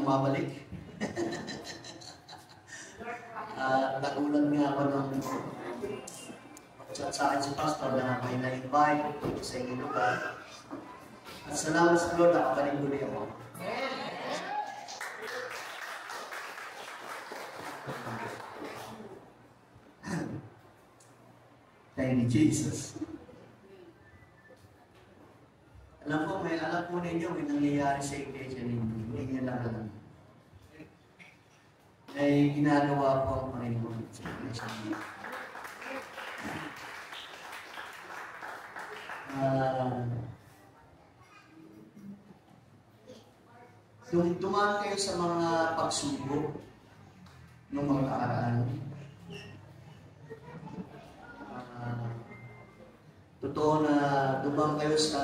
bumabalik. Nagulat nga ako nung chat sa akin si Pastor na may na-invite sa inyong lugar. At salamat sa Lord, nakabalik muli ako. Thank you, Jesus. Alam po ninyo, may nangyayari sa iglesia ninyo. Hindi niya lang alam. Ay ginagawa po ang Panginoon sa iglesia ninyo. Dumaan kayo sa mga pagsubok ng mga kaaraan. Totoo na dumaan kayo sa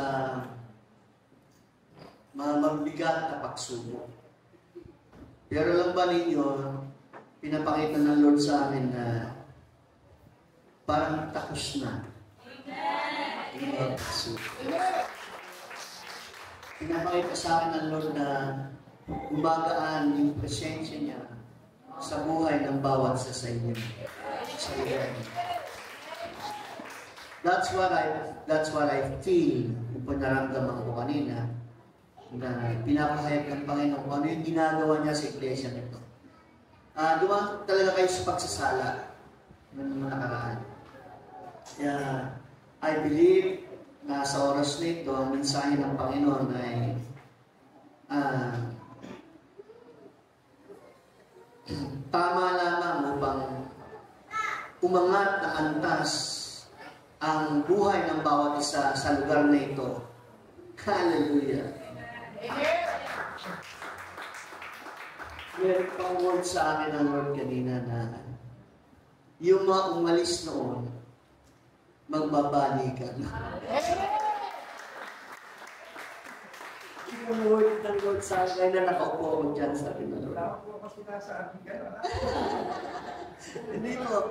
mga mabigat na pagsubok. Pero lang ba ninyo, pinapakita ng Lord sa amin na parang tapos na. Amen. Pinapakita sa akin ng Lord na gumagaan yung presensya niya sa buhay ng bawat isa sa inyo. That's what I feel. Yung panaramdaman ko kanina na pinapahayag ng Panginoon kung ano yung ginagawa niya sa iglesia nito. Dumaan talaga kayo sa pagsasala ng mga nakaraan. I believe na sa oras nito, ang mensahe ng Panginoon ay tama lamang upang umangat na antas ang buhay ng bawat isa sa lugar na ito. Hallelujah! Meron pang word sa akin ng Lord kanina na yung mga umalis noon, magbabalikan. Yung word ng Lord sa akin na nakaupo ako dyan sa akin ng Lord. Nakaupo ako sila sa akin ka. Hindi mo.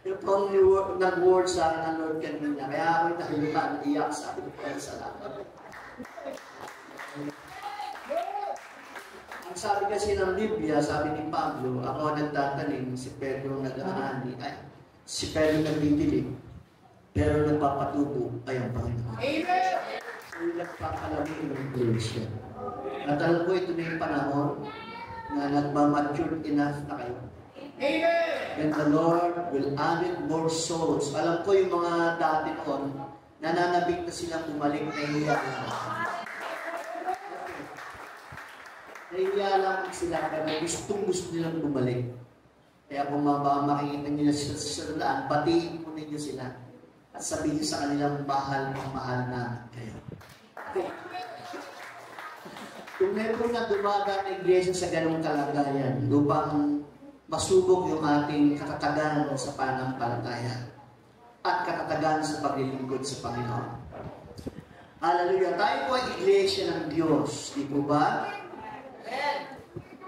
Yung pang nag-word sa akin ng Lord kanina. Kaya ako'y nakilutan, iyak sa akin. Salamat. Ang sabi kasi ng Biblia, sabi ni Pablo, ako nagtatanim, si Pedro nag-aani, si Pedro nagdidilig, pero nagpapatubo ay ang Panginoon. Amen! Yung nagpapalami ng iglesia. At alam ko ito na yung panahon na nagmamature enough na kayo. Amen! And the Lord will add more souls. Alam ko yung mga dati noon, nananabik na silang bumalik na hiya. Nahiya lang sila, pero gusto nilang bumalik. Kaya kung makikita nyo sa daan, batiin mo ninyo sila. At sabihin sa kanilang mahal na kayo. Kung meron na dumaga ng iglesia sa ganong kalagayan, upang masubok yung ating katatagan sa pananampalataya at katatagan sa paglilingkod sa Panginoon. Hallelujah! Tayo po ay iglesia ng Diyos. Di po ba?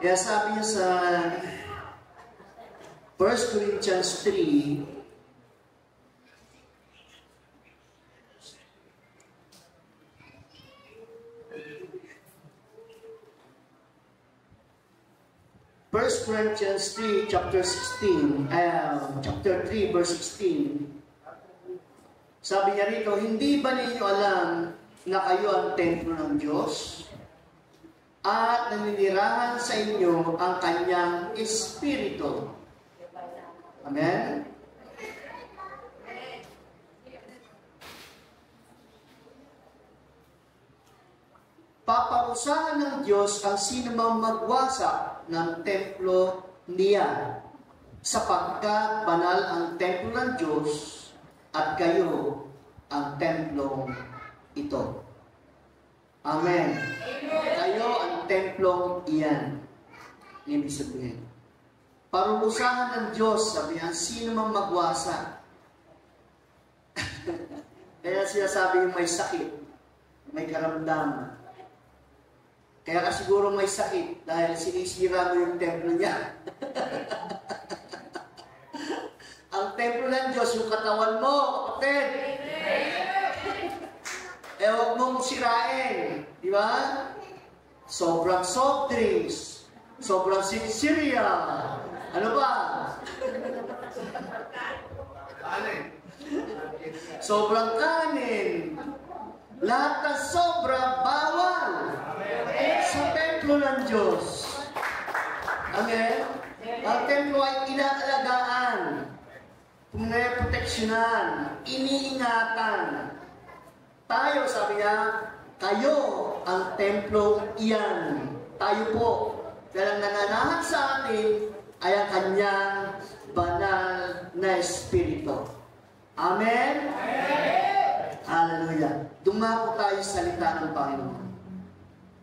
Kaya sabi niya sa 1 Corinthians 3, chapter 3, verse 16, sabi niya rito, hindi ba ninyo alam na kayo ang templo ng Diyos? At naninirahan sa inyo ang kanyang Espiritu. Amen? Paparusahan ng Diyos ang sinumang magwasak ng templo niya, sapagkat banal ang templo ng Diyos at kayo ang templong ito. Amen. Kayo ang templong iyan. Ibig sabihin. Parurusahan ng Diyos, sabi niya, sino mang magwasa. Kaya sinasabi yung may sakit, may karamdaman. Kaya ka siguro may sakit dahil sinisira mo yung templo niya. Ang templo ng Diyos, yung katawan mo, kapatid. huwag mong sirain. Di ba? Sobrang soft drinks. Sobrang cereal. Ano ba? Sobrang kanin. Lahat ng sobra bawal sa templo ng Diyos. Amen? Ang templo ay inaalagaan, pinoproteksyonan, iniingatan. Tayo, sabi niya, kayo ang templo iyan. Tayo po. Dahil ang nananahan sa atin ay ang kanyang banal na Espiritu. Amen? Amen! Hallelujah. Dumako tayo sa salita ng Panginoon.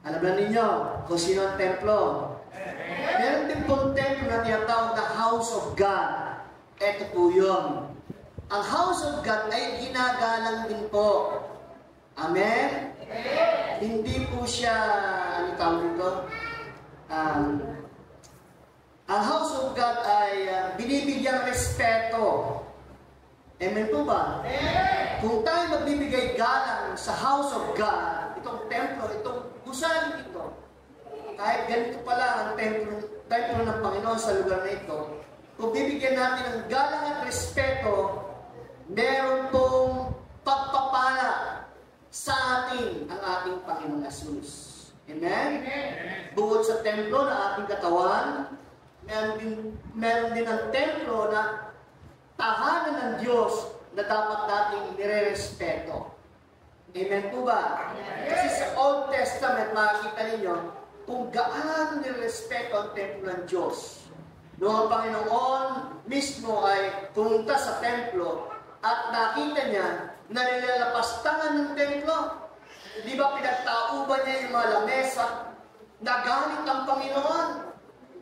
Alam na ninyo kung sino ang templo. Meron din pong templo na tinatawag na House of God. Ito po yun. Ang House of God ay ginagalang din po. Amen? Amen. Hindi po siya, ano tawag dito? Ang House of God ay binibigyan respeto. Amen po ba? Amen. Kung tayo magbibigay galang sa House of God, itong templo, itong gusali ito, kahit ganito pala ang templo ng Panginoon sa lugar na ito, kung bibigyan natin ng galang at respeto, meron pong pagpapala sa atin ang ating Panginoon Jesus. Amen? Amen? Bukod sa templo na ating katawan, meron din ang templo na tahanan ng Diyos na dapat nating nire-respeto. Amen po ba? Amen. Kasi sa Old Testament, makikita ninyo kung gaano nirespeto ang templo ng Diyos. Noong ang Panginoon mismo ay pumunta sa templo at nakita niya na nilalapastangan ng templo. Di ba pinagtauban niya yung mga lamesa? Nagalit ang Panginoon.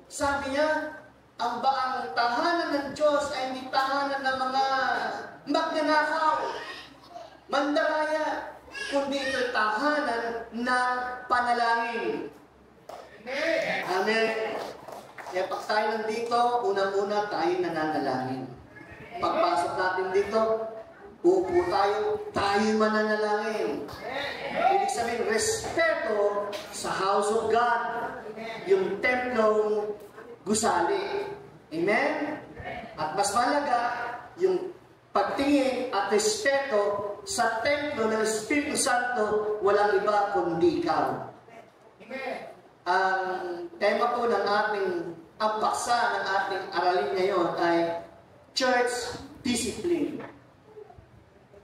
Sabi niya, ang baang tahanan ng Diyos ay hindi tahanan ng mga magnanakaw, mandaraya, kundi ito tahanan ng panalangin. Amen. Kaya pag tayo nandito, unang-una tayo nananalangin. Pagpasok natin dito, upo tayo mananalangin. Ibig sabihin, respeto sa House of God, yung templong gusali. Amen? At mas mahalaga, yung pagtingin at respeto sa templo ng Espiritu Santo, walang iba kundi ikaw. Amen. Ang tema po ng ating, ang paksa ng ating aralin ngayon ay church discipline.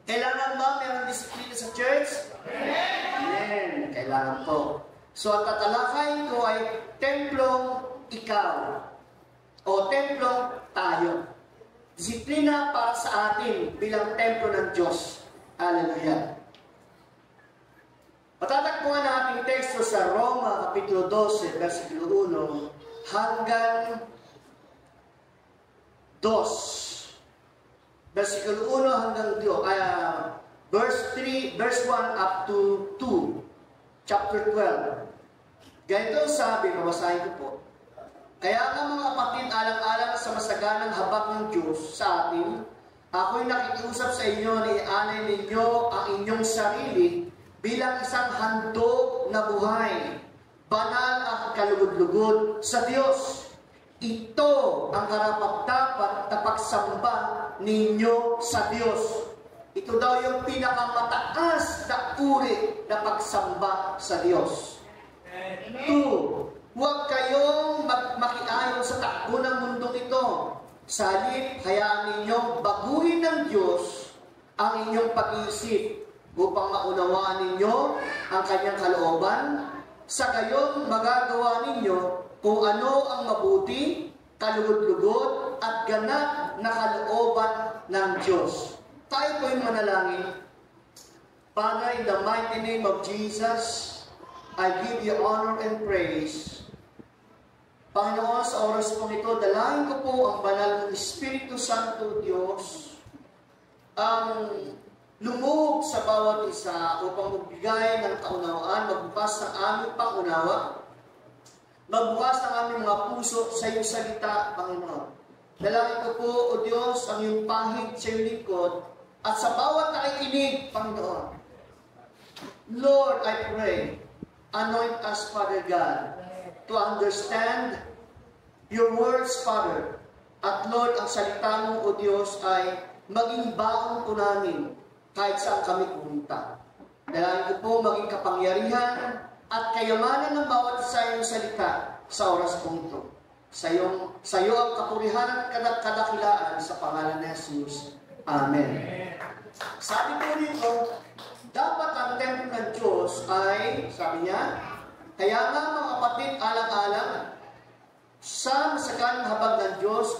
Kailangan ba mayroong disiplina sa church? Amen. Kailangan po. So, ang tatalakay ko ay templong ikaw o templong tayo. Disiplina para sa atin bilang templo ng Diyos. Hallelujah. Patatagpuan na ating teksto sa Roma, Kapitulo 12, versikulo 1 hanggang 2. Versikulo 1 hanggang 2. Verse 1 up to 2. Chapter 12. Ganito sabi, mabasahin ko po. Kaya nga mga kapatid, alang-alang sa masaganang habag ng Diyos sa atin, ako'y nakikiusap sa inyo na ialay ninyo ang inyong sarili bilang isang handog na buhay, banal at kalugod-lugod sa Diyos. Ito ang karapat-dapat na pagsamba ninyo sa Diyos. Ito daw yung pinakamataas na uri na pagsamba sa Diyos. 2. Huwag kayong makiayon sa takbo ng mundong ito. Sa halip, hayaan ninyong baguhin ng Diyos ang inyong pag-iisip upang maunawaan ninyo ang kanyang kalooban. Sa gayon, magagawa ninyo kung ano ang mabuti, kalugod-lugod at ganap na kalooban ng Diyos. Tayo po'y manalangin. Father, in the mighty name of Jesus, I give you honor and praise. Panginoon, sa oras po ito, dalangin ko po ang banal ng Espiritu Santo, Diyos, ang lumuhog sa bawat isa upang magbigay ng kaunawaan, magbukas ng aming pangunawa, magbukas ng aming mga puso sa iyong salita, Panginoon. Dalangin ko po, O Diyos, ang iyong pahig sa iyong lingkod, at sa bawat nakikinig, Panginoon, Lord, I pray, anoint us, Father God, to understand your words, Father. At Lord, ang salita mo, O Diyos, ay maging baon po namin kahit saan kami pumunta. Dalangin ko po maging kapangyarihan at kayamanan ng bawat isa yung salita sa oras kong ito. Sa iyo ang kapurihan at kadakilaan sa pangalan ni Jesus. Amen. Sabi po dito, dapat ang templo ng Diyos ay, sabi niya, kaya nga mga kapatid, alang-alang, sa masaganang habag ng Diyos,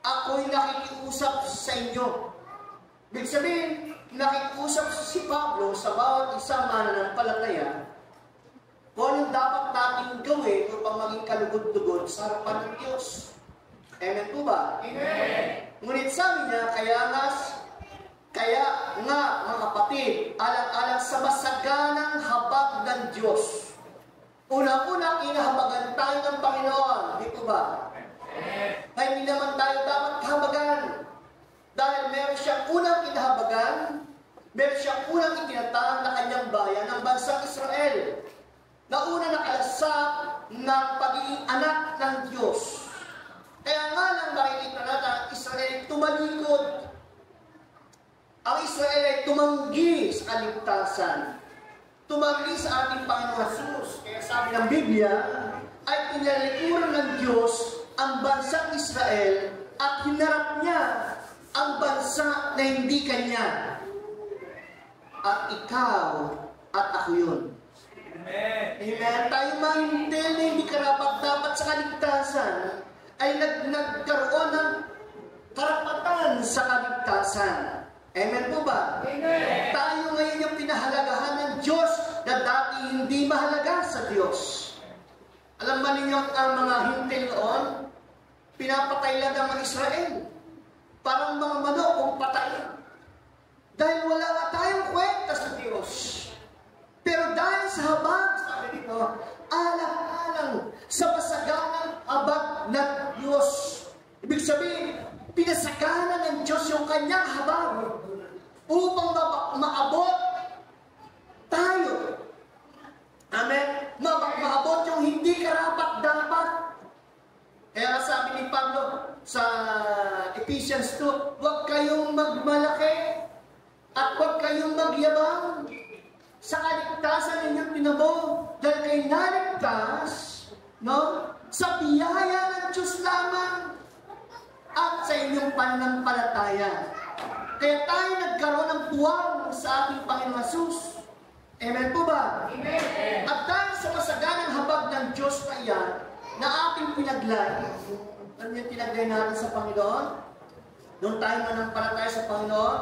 ako'y nakikiusap sa inyo. Ibig sabihin, nakikiusap si Pablo sa bawat isang mananampalataya kung anong dapat natin gawin upang maging kalugod-lugod sa harapan ng Diyos. Amen po ba? Amen! Ngunit sabi niya, kaya nga mga kapatid, alang-alang sa masaganang habag ng Diyos. Unang-unang inahabagan tayo ng Panginoon. Di po ba? Ay hindi naman tayo dapat habagan. Dahil meron siyang unang inahabagan, meron siyang unang itinatahak na kanyang bayan ng bansang Israel, na una nakalasap ng pagiging anak ng Diyos. Kaya nga lang makikita natin ang Israel tumalikod. Ang Israel ay tumanggi sa kaligtasan. Tumanggi sa ating Panginoon Jesus. Kaya sabi ng Biblia, ay pinalikuran ng Diyos ang bansang Israel at hinarap niya ang bansa na hindi kanya. At ikaw at ako yun. Amen. Amen. Tayo mahintil na hindi karapat-dapat sa kaligtasan ay nagkaroon ng karapatan sa kaligtasan. Amen po ba? Amen. Tayo ngayon yung pinahalagahan ng Diyos na dati hindi mahalaga sa Diyos. Alam ba ninyo ang mga hintil noon? Pinapatay lang ang mga Israel. Parang mga manok kung patayin. Dahil wala nga tayong kwenta sa Diyos. Pero dahil sa habag, sabi dito, alang-alang sa masaganang habag ng Diyos. Ibig sabihin, pinasagana ng Diyos yung kanyang habag upang maabot tayo. Amen? Maabot yung hindi karapat-dapat. Kaya sabi ni Pablo sa Ephesians 2, huwag kayong magmalaki at huwag kayong magyabang sa kaligtasan ninyong tinabo dahil kayo naligtas, no? Sa biyaya ng Diyos lamang at sa inyong pananampalataya. Kaya tayo nagkaroon ng puwang sa ating Panginoon Jesus. Amen po ba? Amen. At dahil sa masaganang habag ng Diyos na iyan, na ating pinaglay, ano yung pinaglay natin sa Panginoon? Noong tayo manampalataya sa Panginoon,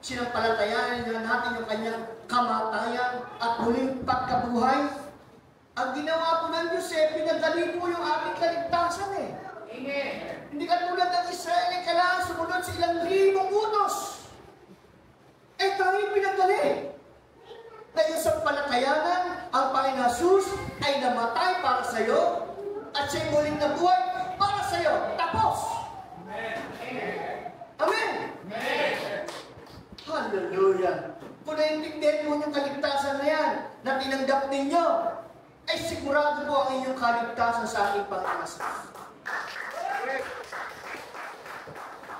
sinampalatayan natin yung kanyang kamatayan at muling pagkabuhay. Ang ginawa po ng Diyos pinadali po yung ating kaligtasan Amen. Hindi katulad ng Israel ay kailangan sumunod sa ilang libong utos. Tayo pinadali. Dahil sa palatayanan, ang Panginoon Jesus ay namatay para sa iyo at siya'y muling nabuhay para sa iyo. Tapos! Amen. Amen. Amen. Hallelujah! Kung naintindihan mo yung kaligtasan na yan, na tinanggap ninyo, ay sigurado po ang inyong kaligtasan sa ating Panginoon.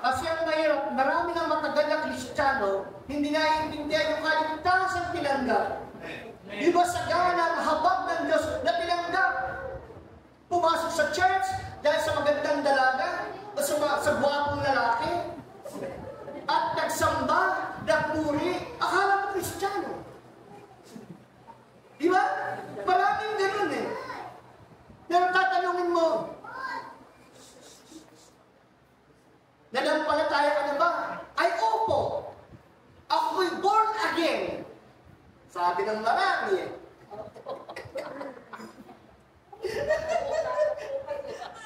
Kasi ang mahirap, marami ng matagal na Kristiyano, hindi naiintindihan yung kaligtasan tinanggap. Iba sa gana, habag ng Diyos na tinanggap. Pumasok sa church dahil sa magandang dalaga o sa buwapong lalaki at nagsamba, nagpuri, akala mo Kristiyano. Di ba? Maraming ganun Pero tatanungin mo, nanampalataya ka na ba? Ay, opo. Ako'y born again. Sabi ng marami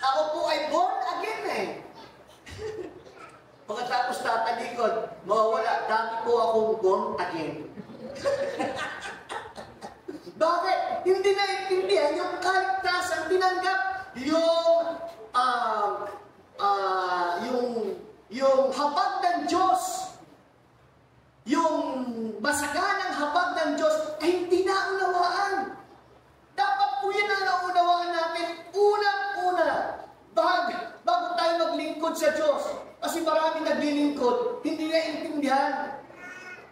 Ako po ay born again Pagkatapos tatalikod, mawawala, dati po akong born again. Bakit? Hindi naiintindihan yung kaligtasan tinanggap. Yung habag ng Diyos, yung masaganang habag ng Diyos, ay maintindihan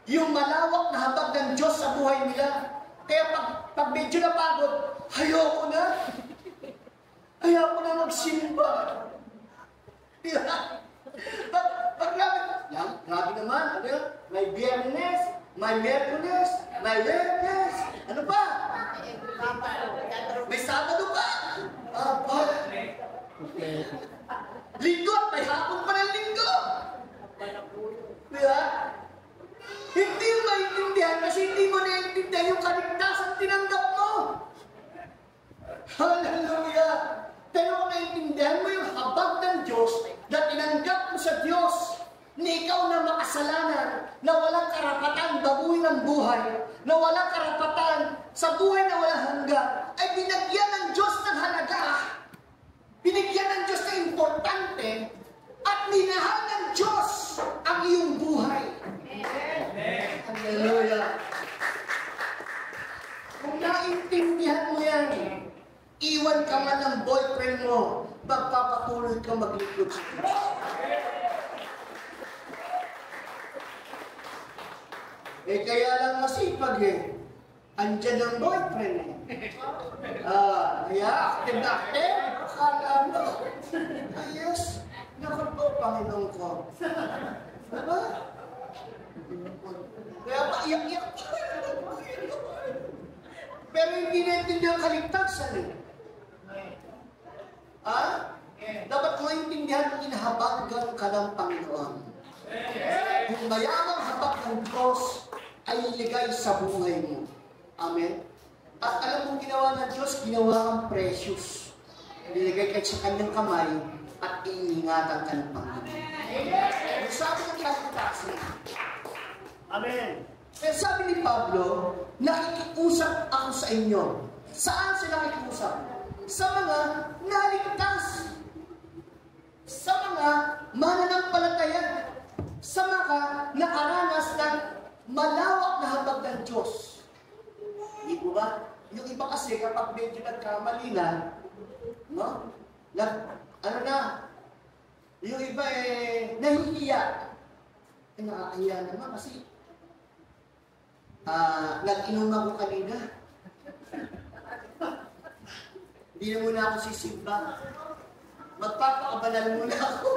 yung malawak na habag ng Diyos sa buhay nila. Kaya pag medyo napagod, ayoko na. Ayoko na magsimba. Pag grabe naman, ano yun? May Biyernes, may Miyerkules, may Webes, ano pa? May Sabado pa. Linggo at may hapon pa ng linggo. Diba? Hindi mo maintindihan kasi hindi mo naiintindihan yung kaligtasan tinanggap mo. Hallelujah! Pero kung naiintindihan mo yung habag ng Diyos na tinanggap mo sa Diyos, na ikaw na makasalanan, na walang karapatan baguhin ang buhay, na walang karapatan sa buhay na walang hanggan, ay binagyan ng Diyos ng halaga, binigyan ng Diyos na importante, at minahal ng Diyos ang iyong buhay. Amen. Hallelujah. Kung naintindihan mo yan, iwan ka man ng boyfriend mo, magpapatuloy ka maglingkod sa Diyos. Kaya lang masipag andyan ang boyfriend kaya active na active, akala mo. Ayos, naku po, Panginoon ko. Diba? Kaya paiyak-iyak. Pero hindi naintindihan kaligtasan dapat mo intindihan kung inahabagan ka ng Panginoon. Yung mayamang habag ng Diyos ay iligay sa buhay mo. Amen? At alam mong ginawa ng Diyos, ginawa kang precious. Niligay ka sa kanyang kamay at iingatan ka ng Panginoon. Amen? Sabi ng kaligtasan. Amen? Kaya sabi ni Pablo, nakikiusap ako sa inyo. Saan sila nakikiusap? Sa mga naligtas. Sa mga mananampalataya. Sa mga nakaranas ng malawak na habag ng Diyos. Hindi po ba? Yung iba kasi kapag medyo nagkamali na, no? Yung iba nahihiya. Nakakahiya naman kasi nag-inom ako kanina. Hindi na muna ako sisimba. Magpapakabanal muna ako.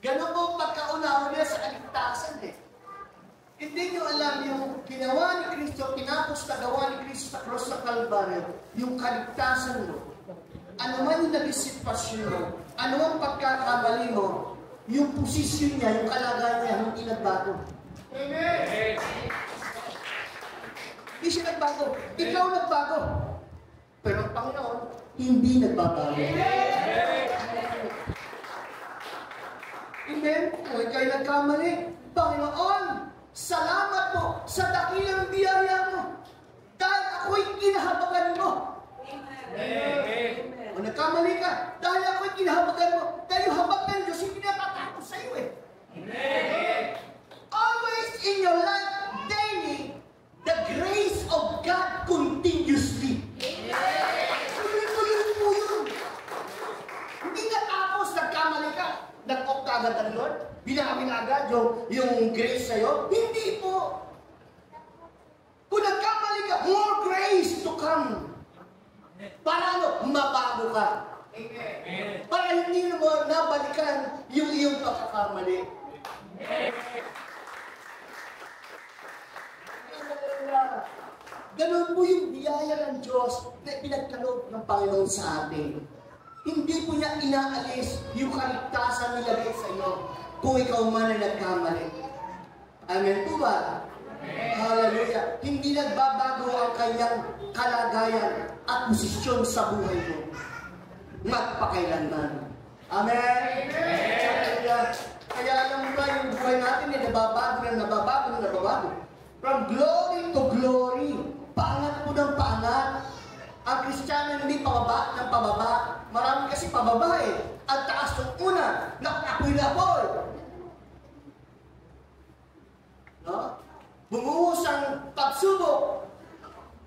Ganon po pagkaunawa nila sa kaligtasan Hindi nyo alam yung ginawa ni Kristo, tinapos na gawa ni Kristo sa cross sa Calvario, yung kaligtasan mo. Ano man yung naging sitwasyon mo, ano ang pagkakamali mo, yung posisyon niya, yung kalagayan niya, hindi nagbago. Amen! Hindi siya nagbago. Ikaw nagbago. Pero ang Panginoon, hindi nagbabago. Amen! Amen? Kung ikaw'y nagkamali, Panginoon, salamat mo sa dakilang biyaya mo. Dahil ako'y kinahabagan mo. Amen! Kung nagkamali ka, dahil ako'y kinahabagan mo. Dahil yung habag ng Diyos, hindi natatapos sa iyo Amen! Always in your life, daily, the grace of God continuously. Tuloy-tuloy mo yun. Hindi natapos, nagkamali ka. Nag-opt agad ang Lord? Binamin agad yung grace sa'yo? Hindi po. Kung nagkamali ka, more grace to come. Para mabago ka. Amen. Para hindi mo nabalikan yung iyong pagkakamali. Ganun po yung biyaya ng Diyos na pinagkaloob ng Panginoon sa atin. Hindi po niya inaalis yung kaligtasan nilagay sa iyo kung ikaw man ay nagkamali. Amen po ba? Hallelujah. Hindi nagbabago ang kanyang kalagayan at posisyon sa buhay mo. Magpakailanman. Amen? Hallelujah. Kaya alam mo ba yung buhay natin ay nababago. From glory to glory. Paangat po ng paangat. Ang Kristiyano hindi pababa ng pababa. Marami kasi pababa Ang taas ng una, apoy-apoy. No? Bumuhos ang pagsubok.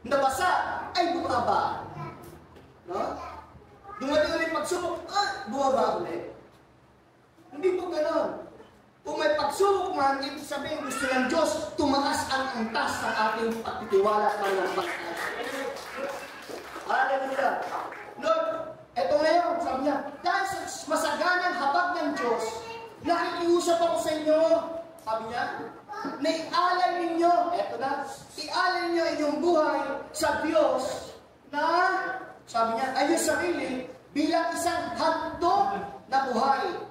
Nabasa, ay bumaba. No? Dumating ulit pagsubok, bumaba ulit. naman, ibig sabihin gusto ng Diyos, tumaas ang antas ng ating pagtitiwala at pananampalataya. Hallelujah. Lord, eto ngayon, sabi niya, dahil sa masaganang habag ng Diyos, nakikiusap ako sa inyo, sabi niya, na ialay ninyo, eto na, ialay ninyo inyong buhay sa Diyos na, sabi niya, ay yung sarili bilang isang handog na buhay.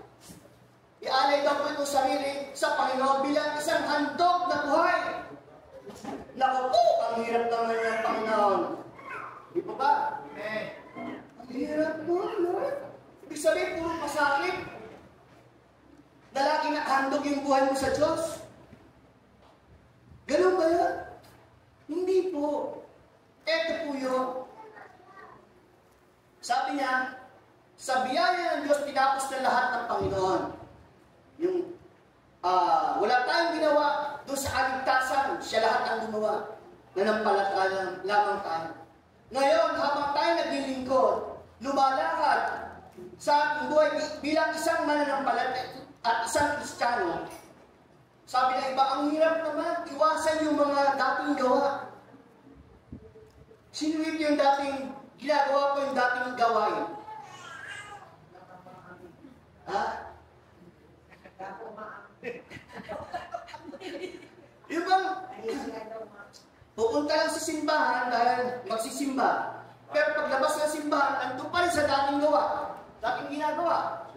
Ialay daw po itong sarili sa Panginoon bilang isang handog na buhay. Naku po, ang hirap naman ng Panginoon. Di po ba? Ang hirap mo, Lord. Ibig sabihin, puro pasakit. Na lagi nakahandog yung buhay mo sa Diyos. Ganun ba yan? Hindi po. Ito po yun. Sabi niya, sa biyaya ng Diyos, tinapos na lahat ng Panginoon. Yung, wala tayong ginawa doon sa kaligtasan, siya lahat ang gumawa. Nanampalataya lamang tayo. Ngayon, habang tayo naglilingkod, lumalakad sa ating buhay bilang isang mananampalataya at isang Kristiyano, sabi na iba, ang hirap naman, iwasan yung mga dating gawa. Sinuwit yung dating ginagawa ko, yung dating gawain. Ha? Yung bang pupunta lang sa simbahan dahil magsisimba. Pero paglabas ng simbahan, nandun pa rin sa dating gawa. Dating ginagawa.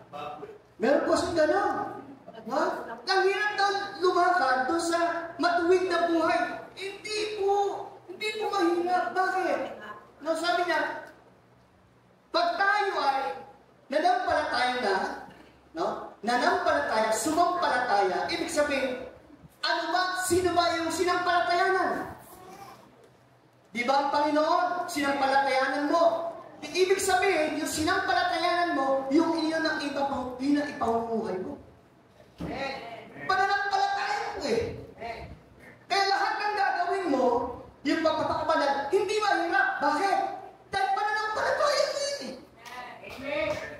Meron po siyang gano'n. Ha? Ang hirap daw lumakad doon sa matuwid na buhay. Hindi po mahirap. Bakit? No, sabi niya, pag tayo ay nanampalataya na, no? Nanampalataya, sumampalataya, ibig sabihin, ano ba? Sino ba yung sinampalatayanan? Di ba ang Panginoon, sinampalatayanan mo? Ibig sabihin, yung sinampalatayanan mo, yung iyon ang ipamumuhay mo. Pananampalataya mo eh. Kaya lahat ng gagawin mo, yung pagpapakabalan, hindi mahirap. Bakit? Dahil pananampalataya mo yun eh. Mahirap.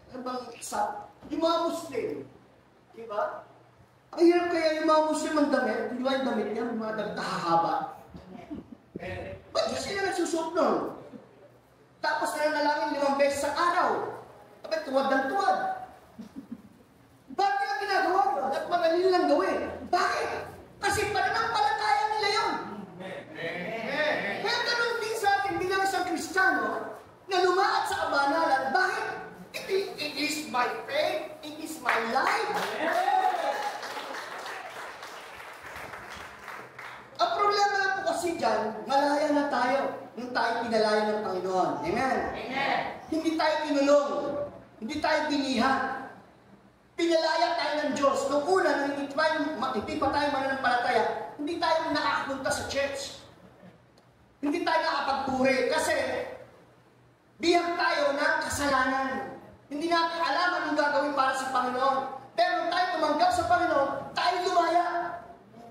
Ano bang example? Yung mga Muslim, di ba? Ang hirap kaya yung mga Muslim ang damit, di ba yung damit niya, yung mga damit na hahaba? Ba't di sila nagsusuot nun? Tapos nanalangin 5 beses sa araw. Abay, tuwad ng tuwad. Bakit nila ginagawa yun? At magaling lang gawin. Bakit? Kasi pananampalataya nila yun. Kaya ganun din sa atin bilang isang Kristiyano na lumaat sa kabanalan. Bakit? It is my faith. It is my life. Ang problema na po kasi dyan, malaya na tayo nung tayo pinalaya ng Panginoon. Amen? Amen. Hindi tayo kinulong. Hindi tayo binihan. Pinalaya tayo ng Diyos. Nung una, nung hindi pa tayo mananampalataya, hindi tayo nakakapunta sa church. Hindi tayo nakapagpuri. Kasi, bihag tayo ng kasalanan. Hindi natin alam anong gagawin para sa Panginoon. Pero nung tayo tumanggap sa Panginoon, tayo lumaya.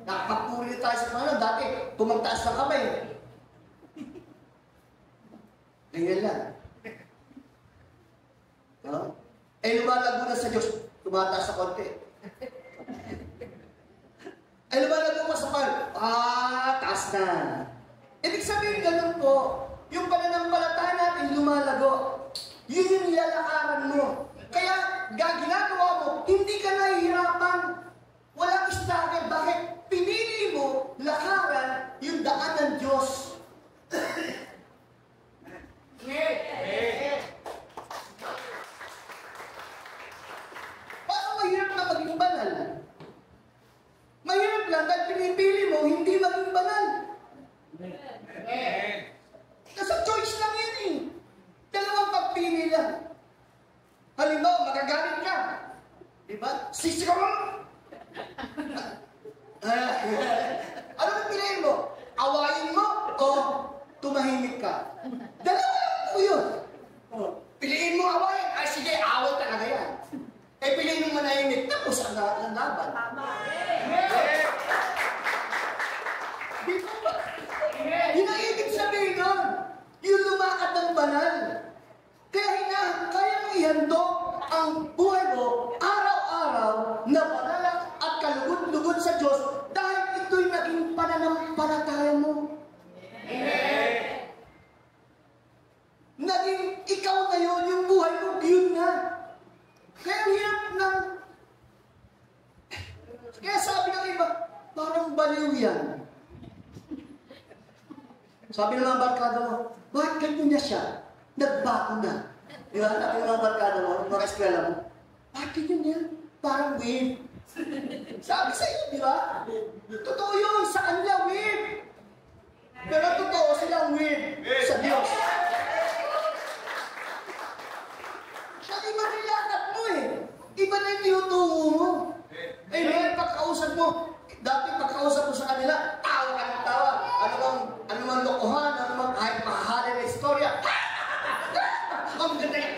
Nakapagpuri tayo sa Panginoon. Dati, tumagtaas ng kamay. Ganyan lang. No? Lumalago na sa Diyos. Tumataas sa konti. Lumalago pa sa Panginoon. Taas na. Ibig sabihin, ganun po. Yung pananampalataya natin, lumalago. Yun yung nilalakaran mo. Kaya, ginagawa mo, hindi ka nahihirapan. Walang struggle. Bakit? Pinili mo, lakaran, yung daan ng Diyos. Paano mahirap na maging banal? Mahirap lang dahil pinipili mo, hindi maging banal. Nasa choice lang yan eh. Dalawang pagpili lang. Halimbawa, magagalit ka. ihandog ang buhay mo araw-araw na banal at kalugod-lugod sa Diyos dahil ito'y naging pananampalataya mo. Amen. Naging ikaw na yun, yung buhay mo, yun nga. Kaya ang hirap ng... Kaya sabi ng iba, parang baliw yan. Sabi ng mga barkada mo, bakit ganyan niya siya? Nagbago na. Di ba? Sabi ng mga barkada mo, mga eskwela mo, bakit ganyan niya? Parang weird. Sabi sa iyo, di ba? Totoo yun, sa kanila weird. Pero totoo silang weird sa Diyos. Kasi manilakat mo eh. Iba na yung tinutungo mo. Amen, pagkausap mo. Dati pagkausap mo sa kanila, tawa ka ng tawa. Ano mang lokohan, ano mang kahit mahahali na istorya. Ang ganda niya.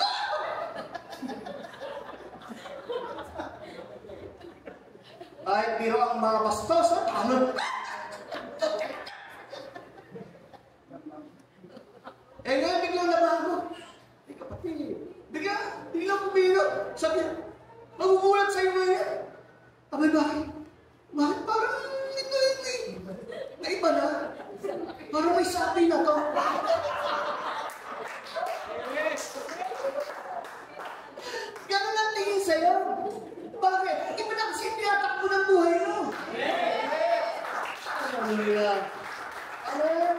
Kahit biro ang mga bastos, ano? Eh ngayon biglang nabago. Eh kapatid, biglang kumino. Sabi niya, magugulat sa'yo ngayon. Abay, bakit? Bakit parang ito eh? Naiba na. Parang may sabi na to. Ganun ang tingin sa'yo. Bakit? Iba na kasi tinatakbo ng buhay mo. Hallelujah. Amen.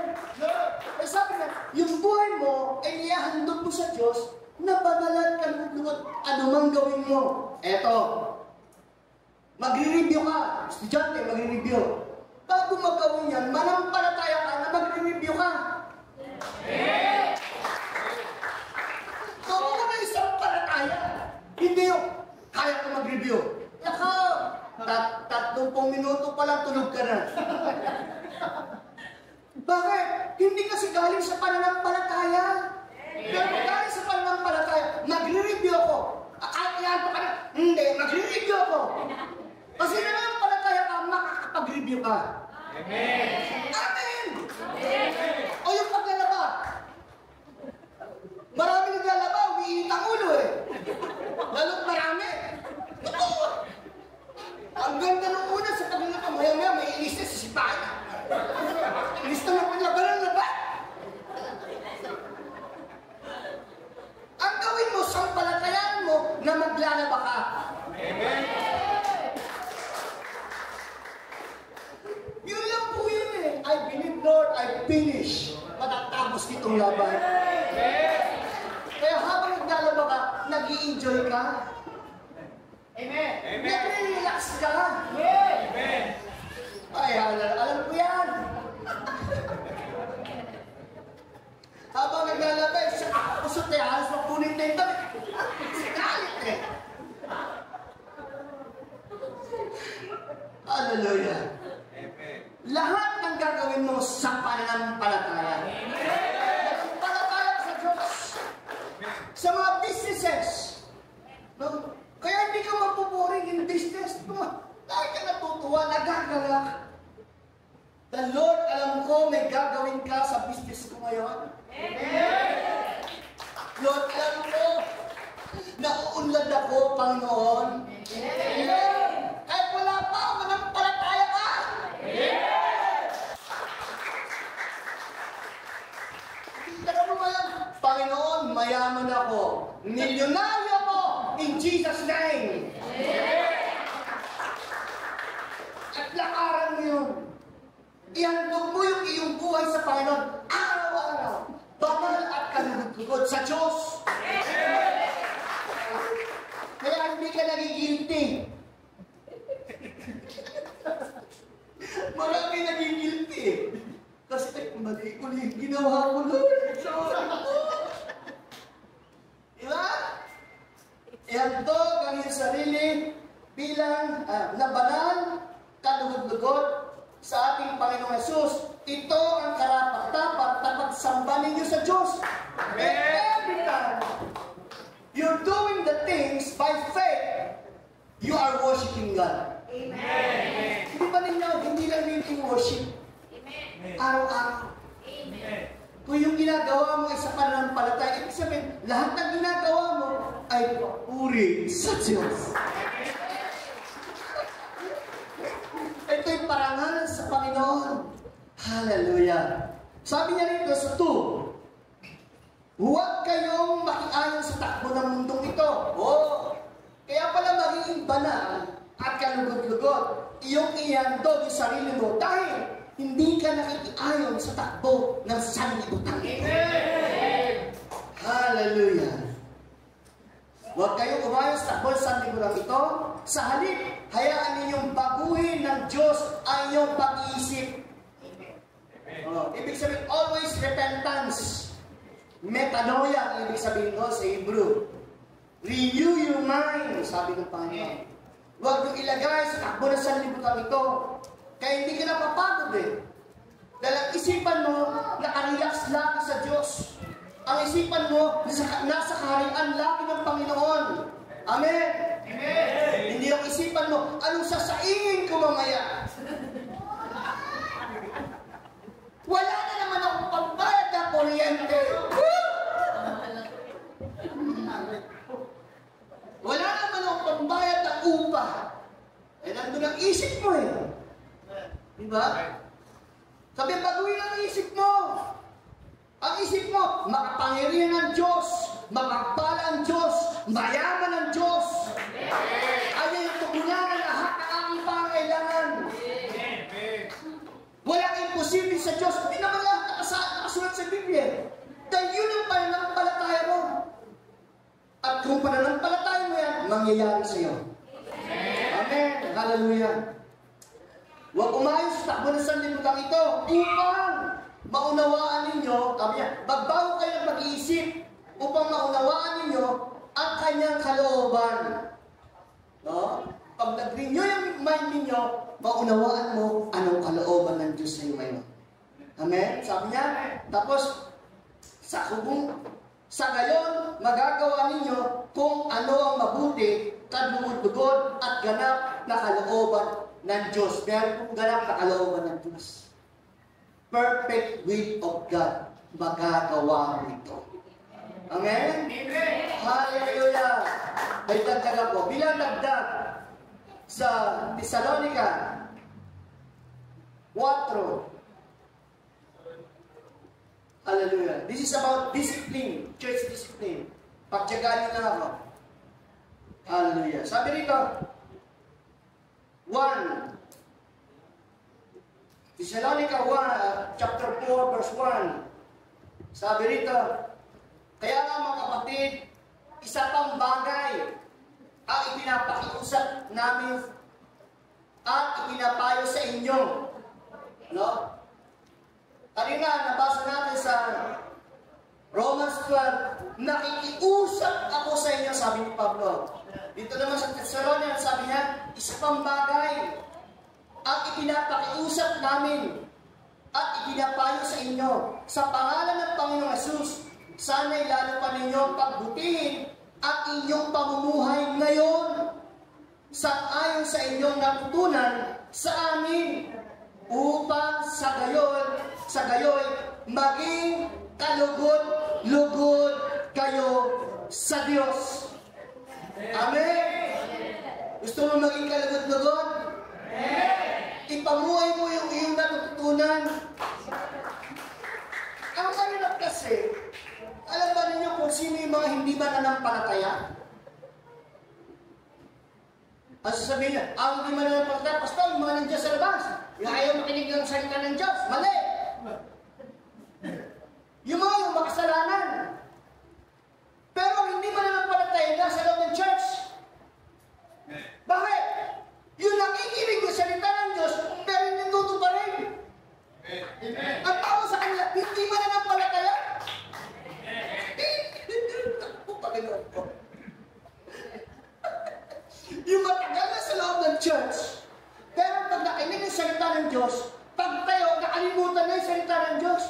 Eh sabi na, yung buhay mo ay ihahandog mo sa Diyos na banalan ka lugod anumang gawin mo. Eto, magre-review ka. Estudyante, magre-review. Bago magawin yan, manampalataya ka na magre-review ka. Kung ka na isang palataya, hindi yung kaya ka mag-review. Naka, 30 minuto pa lang tulog ka na. Bakit? Hindi kasi galing sa pananampalataya. Pero galing sa pananampalataya, magre-review ako. Akalayan ko ka na, hindi, magre-review ako. Kasi nananampalataya ka, makakapag-review ka. Amen. Amen! O yung paglalaba. Marami naglalaba, umiinit ang ulo eh. Lalo't marami. Totoo. Ang ganda nung una sa paglalaba, maya-maya may ilis na sisipahin. Ilis na magpaglabanan na ba? Ang gawin mo, sampalatayaan mo na maglalaba ka. Amen. Yun lang po yun eh. I believe, Lord, I finish. Matatapos nitong laban. Kaya habang naglalaba ka, nag-i-enjoy ka. Amen. Amen. Nag-relax ka. Amen. Ay, alam ko yan. Habang naglalaba, kusot eh, halos mapunit na yung damit. Sikalit eh. Hallelujah. Lahat ng gagawin mo sa pananampalataya. Palataya sa Diyos. Sa mga businesses. No? Kaya hindi ka mapuboring in business. Dahil ka natutuwa, nagagalak. The Lord, alam ko, may gagawin ka sa business ko ngayon. Amen. Lord, alam ko, nauunlad ako, Panginoon. Amen. Kahit wala pa, manampalataya ka. Amen. Tingnan mo yan, Panginoon, mayaman ako. Milyonaryo ako in Jesus' name. Amen. At lakaran mo yun. Ihandog mo yung iyong buhay sa Panginoon araw-araw. Banal at kalugod sa Diyos. Kaya hindi ka nagigilty. Marami nagigilty. Kasi mali ko yung ginawa ko, Lord. Sorry ko. Diba? Ihandog ang iyong sarili bilang na banal, kalugod-lugod sa ating Panginoong Jesus. Ito ang karapat-dapat na pagsamba ninyo sa Diyos. Every time you're doing the things by faith, you are worshiping God. Amen. Hindi ba ninyo, hindi lang yung worship? Araw-araw. Amen. Kung yung ginagawa mo ay sa pananampalataya, ibig sabihin, lahat ng ginagawa mo ay papuri sa Diyos. Ito'y parangalan sa Panginoon. Hallelujah. Sabi niya rito sa 2, huwag kayong makiayon sa takbo ng mundong ito. Kaya pala magiging banal at kalugod-lugod iyong ihandog yung sarili mo dahil hindi ka nakikiayon sa takbo ng sanlibutan. Hallelujah. Huwag kayong umayon sa takbo ng sanlibutan ito. Sa halip, hayaan ninyong baguhin ng Diyos ang iyong pag-iisip. Ibig sabihin, always repentance. Metanoia ang ibig sabihin doon sa Hebrew. Renew your mind, sabi ng Panginoon. Huwag nyo ilagay sa takbo ng sanlibutan ito. Kaya hindi ka napapagod Dahil ang isipan mo, nakarelax lagi sa Diyos. Ang isipan mo, nasa kaharian lagi ng Panginoon. Amen? Amen. Hindi ang isipan mo, anong sasaingin ko mamaya? Wala na naman akong pambayad ng kuryente. Wala naman akong pambayad ng upa. Nandun ang isip mo Diba? Sabi, baguhin ang isip mo. Ang isip mo, makapangyarihan ng Diyos, makapala ang Diyos, mayaman ang Diyos. Ayaw yung tugunan lahat ng aking pangailangan. Walang imposible sa Diyos. Hindi naman lang nakasulat sa Biblia. Dahil yun ang pananampalataya mo. At kung pananampalataya mo yan, mangyayari sa iyo. Amen. Hallelujah. Huwag umayon sa takbo ng sanlibutan ito upang maunawaan ninyo, sabi niya, magbago kayo ng pag-iisip upang maunawaan ninyo ang kanyang kalooban. Pag nag-renew yung mind ninyo, maunawaan mo anong kalooban ng Diyos sa iyo ngayon. Amen? Sabi niya, tapos, sa gayon, magagawa ninyo kung ano ang mabuti, kadlugod-lugod at ganap na kalooban ng Diyos. Meron kong ganap na kalooban ng Diyos. Perfect will of God, magagawa mo ito. Amen? Amen. Hallelujah! May dagdag ako. Bilang dagdag sa Thessalonica 4. Hallelujah. This is about discipline, church discipline. Pagtyagaan nyo lang ako. Hallelujah. Sabi rito, 1. Thessalonica 1, chapter 4, verse 1. Sabi rito, kaya nga mga kapatid, isa pang bagay ang ipinapakiusap namin at ipinapayo sa inyo. Kanina, nabasa natin sa Romans 12, nakikiusap ako sa inyo, sabi ni Pablo. Dito naman sa Thessalonica, sabi niya, isa pang bagay ang ipinapakiusap namin at ipinapayo sa inyo. Sa pangalan ng Panginoong Hesus, sana'y lalo pa ninyong pagbutihin ang inyong pamumuhay ngayon sang-ayon sa inyong natutunan sa amin upang sa gayoy maging kalugod-lugod kayo sa Diyos. Amen? Gusto mo maging kalugod-lugod? Ipamuhay mo yung iyong natutunan. Ang kanilap kasi, alam ba ninyo kung sino yung mga hindi mananampalataya? Ang sasabihin niya, ang hindi mananampalataya, pastor, yung mga nandiyan sa labas, yung ayaw makinig ng salita ng Diyos, mali! Yung mga yung makasalanan. Pero hindi mananampalataya nasa loob ng church. Bakit? Yung nakikinig yung salita ng Diyos, pero hindi tuto pa rin. Ang tao sa kanila, hindi mananampalataya. Paganoon ko. Yung matagal na sa loob ng church, pero pag nakinig yung salita ng Diyos, pag tayo, nakalimutan na yung salita ng Diyos,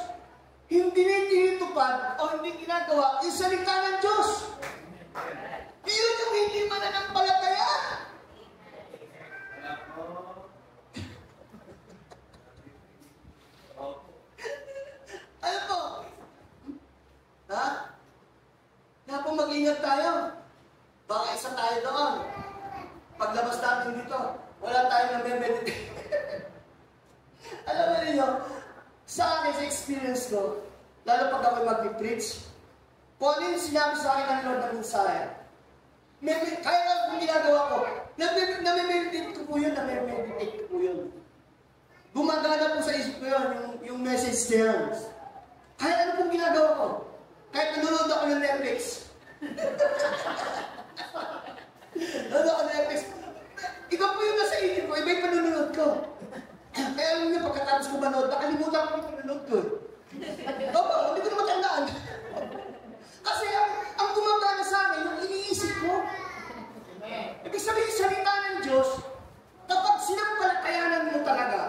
hindi na tinitupad o hindi ginagawa yung salita ng Diyos. Yun yung hindi mananampalataya. Ano po? Ha? Kaya po mag-ingat tayo. Baka isa tayo doon. Paglabas natin dito, wala tayong nabemeditate. Alam mo ninyo, sa akin, sa experience ko, lalo pag ako'y mag-preach, kung ano yung sinabi sa akin ng Lord ng mensahe, kaya lang kung ginagawa ko, namimeditate ko po yun. Gumagana po sa isip ko yun, yung message na yun. Kaya ano pong ginagawa ko? Kahit nanonood ako ng Netflix. Nanonood ako ng Netflix. Iba po yung nasa isip ko, iba yung panunod ko. Kaya alam niyo, pagkatapos ko manood, nakalimutan ko yung panunod ko. Opo, hindi ko na matandaan. Kasi ang gumagana sa akin, yung iniisip ko. Ibig sabihin, salita ng Diyos, kapag sinampalatayanan mo talaga,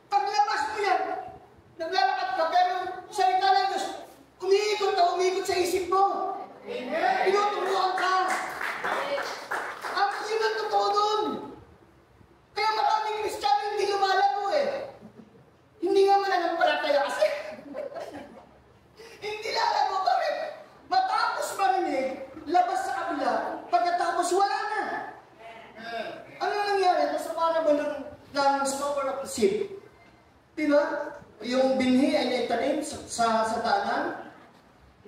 paglabas mo yan, naglalakad ka, pero salita ng Diyos, umiikot sa isip mo. Pinuturuan ka. At yun ang totoo dun. Kaya maraming Kristiyano hindi lumalago eh. Hindi nga mananampalataya kasi. Hindi lalago. Bakit? Matapos marinig, labas sa kabila, pagkatapos wala na. Ano nangyari? Nasa para ba ng stopper of the ship? Diba? Yung binhi ay naitanim sa tanan,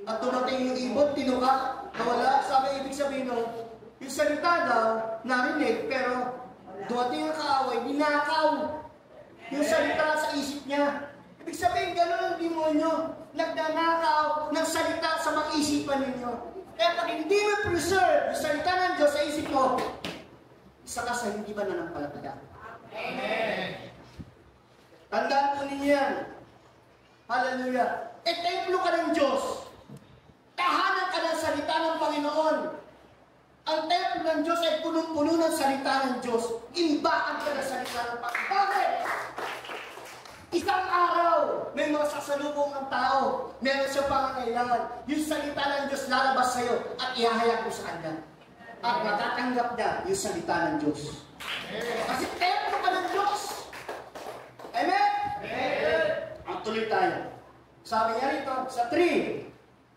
at tumating yung ibon, tinuka, nawala. Sabi, ibig sabihin no, yung salita daw, narinig, pero dumating ang kaaway, ninakaw yung salita sa isip niya. Ibig sabihin, gano'n ang demonyo, nagnanakaw ng salita sa mga isipan ninyo. Kaya pag hindi mo preserve yung salita ng Diyos sa isip mo, isa ka sa hindi ba nanampalataya? Amen. Tandaan po ninyo yan. Hallelujah. Templo ka ng Diyos. Tahanan ka ng salita ng Panginoon. Ang templo ng Diyos ay punong-puno ng salita ng Diyos. Imbakan ka ng salita ng Panginoon. Bakit? Isang araw, may mga sasalubong ng tao. Meron siya pangangailangan. Yung salita ng Diyos lalabas sa iyo at ihahayag mo sa kanya. At matatanggap niya yung salita ng Diyos. Kasi templo ka ng Diyos. Amen? Amen. Ang tuloy tayo. Sabi niya rito sa 3,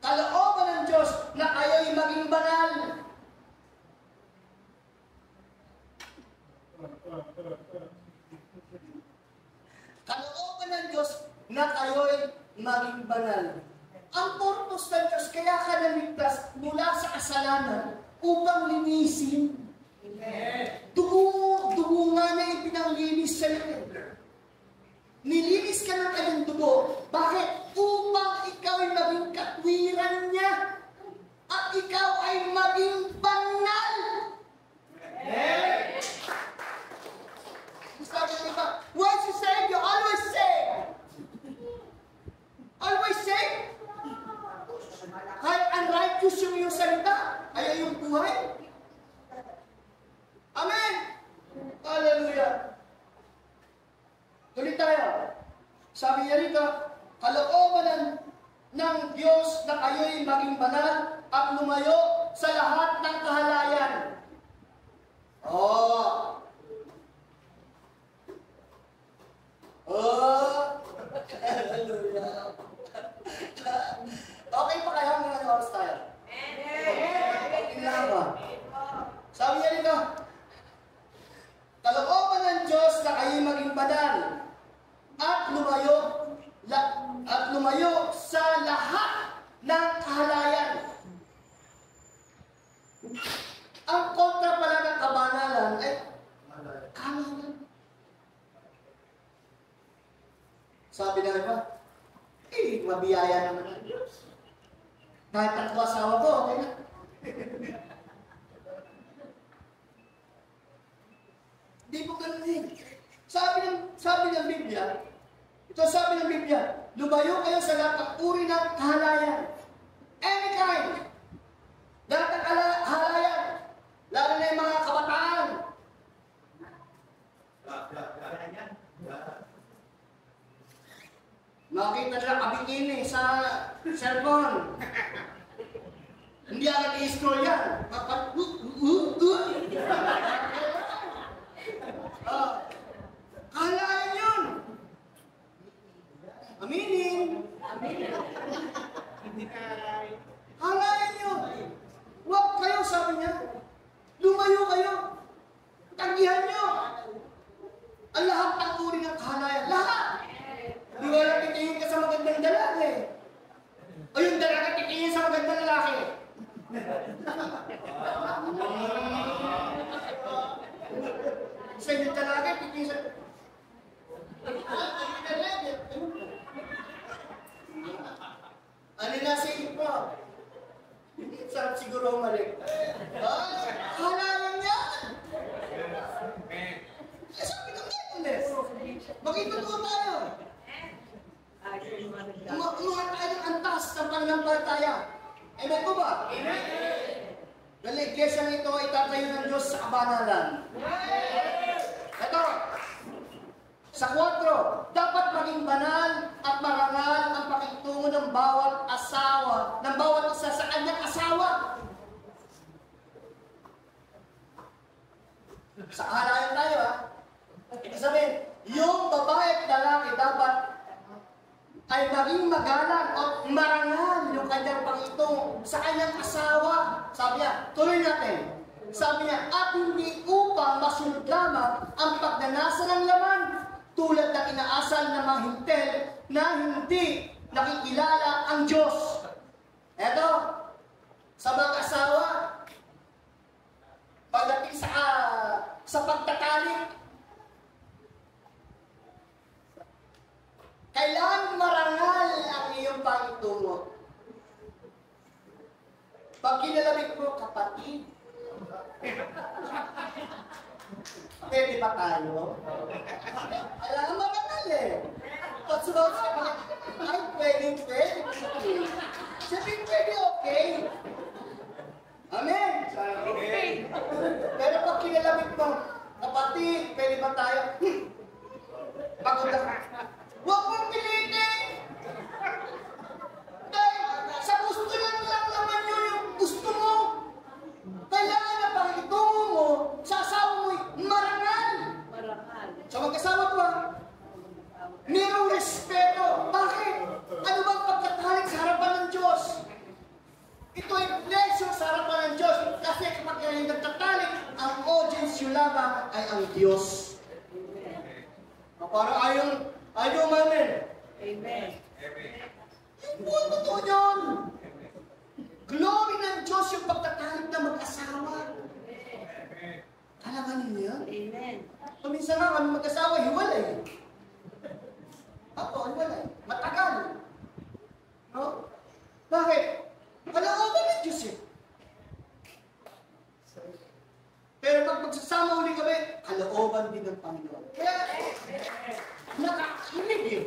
kalooban ng Diyos na kayo'y maging banal. Kalooban ng Diyos na kayo'y maging banal. Ang purpose ng Diyos, kaya ka naligtas mula sa kasalanan upang linisin. Dugo nga na ipinanglinis sa iyo. Nilinis ka ng kanyang dugo. Bakit? Upang ikaw ay maging katwiran niya. At ikaw ay maging banal. Sabi ng iba, once you save, you always save. Always save. Kahit unrighteous yung iyong salita, ay yung buhay. Amen. Hallelujah. Tuloy tayo. Sabi niya rito, kalooban ng Diyos na kayo'y maging banal at lumayo sa lahat ng kahalayan. Oh. Hallelujah. Okay pa kaya mga oras tayo? Okay lang ba? Sabi niya rito, kalooban ng Diyos na kayo'y maging banal at lumayo sa lahat ng kahalayan. Ang kontra pala ng kabanalan ay kahalayan. Sabi na iba, mabiyaya naman ang Diyos. Kahit tatlo asawa ko, okay na. Di po ganun din. Sabi ng Biblia, lumayo kayo sa lahat ng uri ng kahalayan. Any kind. Lahat ng kahalayan. Lalo na yung mga kabataan. Makita nila kabikini sa cellphone. Hindi agad i-scroll yan. Kahalayan yun. Aminin. Kahalayan yun. Huwag kayo, sabi niya. Tumayo kayo. Tanggihan nyo. Ang lahat ng uri ng kahalayan. Lahat. Di ba lang titingin ka sa magandang lalaki? O yung dalaga titingin sa magandang lalaki? Sa yung dalaga titingin sa... Ano na sige po? Sarap siguro umalik. Halayan yan! Sabi ng Biblia, magiging tayo. Umuha tayo ng antas ng pananampalataya. Amen po ba? Amen! Dahil iglesia nito ay itatayo ng Diyos sa kabanalan. Ito, sa 4, dapat maging banal at marangal ang pakitungo ng bawat asawa, ng bawat isa sa kanyang asawa. Sa halayan tayo, ha? Ibig sabihin, yung babae at lalaki dapat ay maging magalang o marangal yung kanyang pakitungo sa kanyang asawa. Sabi niya, tuloy natin. Sabi niya, at hindi upang masunod lamang ang pagnanasa ng laman, tulad ng inaasal ng mga hintel na hindi nakikilala ang Diyos. Eto, sa mga asawa, pagdating sa pagtatalik, kailangan marangal ang iyong pakitungo. Pag kinalamig mo, kapatid, pwede ba tayo? Alam mo marangal eh. Pagsunod sa mga, ay pwede. Sabi pwede okay. Amen. Okay. Pero pag kinalamig mo, kapatid, pwede ba tayo? Pagod ako. Huwag mong pilitin! Dahil sa gusto lang naman nyo yung gusto mo. Kailangan na pakitungo mo sa asawa mo'y marangal. Sa mag-asawa ko, mayroong respeto. Bakit? Ano bang pagtatalik sa harapan ng Diyos? Ito ay pleasure sa harapan ng Diyos. Kasi kapag kayo nagtatalik, ang audience nyo lamang ay ang Diyos. Parang ayaw mamin. Amen. Yung buong totoo yun. Glory ng Diyos yung pagtatalik na mag-asawa. Alam niyo yun? Amen. Paminsan nga kami mag-asawa, hiwalay. Ako, hiwalay. Matagal. No? Bakit? Kalooban ng Diyos eh. Pero pag magsasama uli kami, kalooban din ng Panginoon. Kaya, nakakilig eh.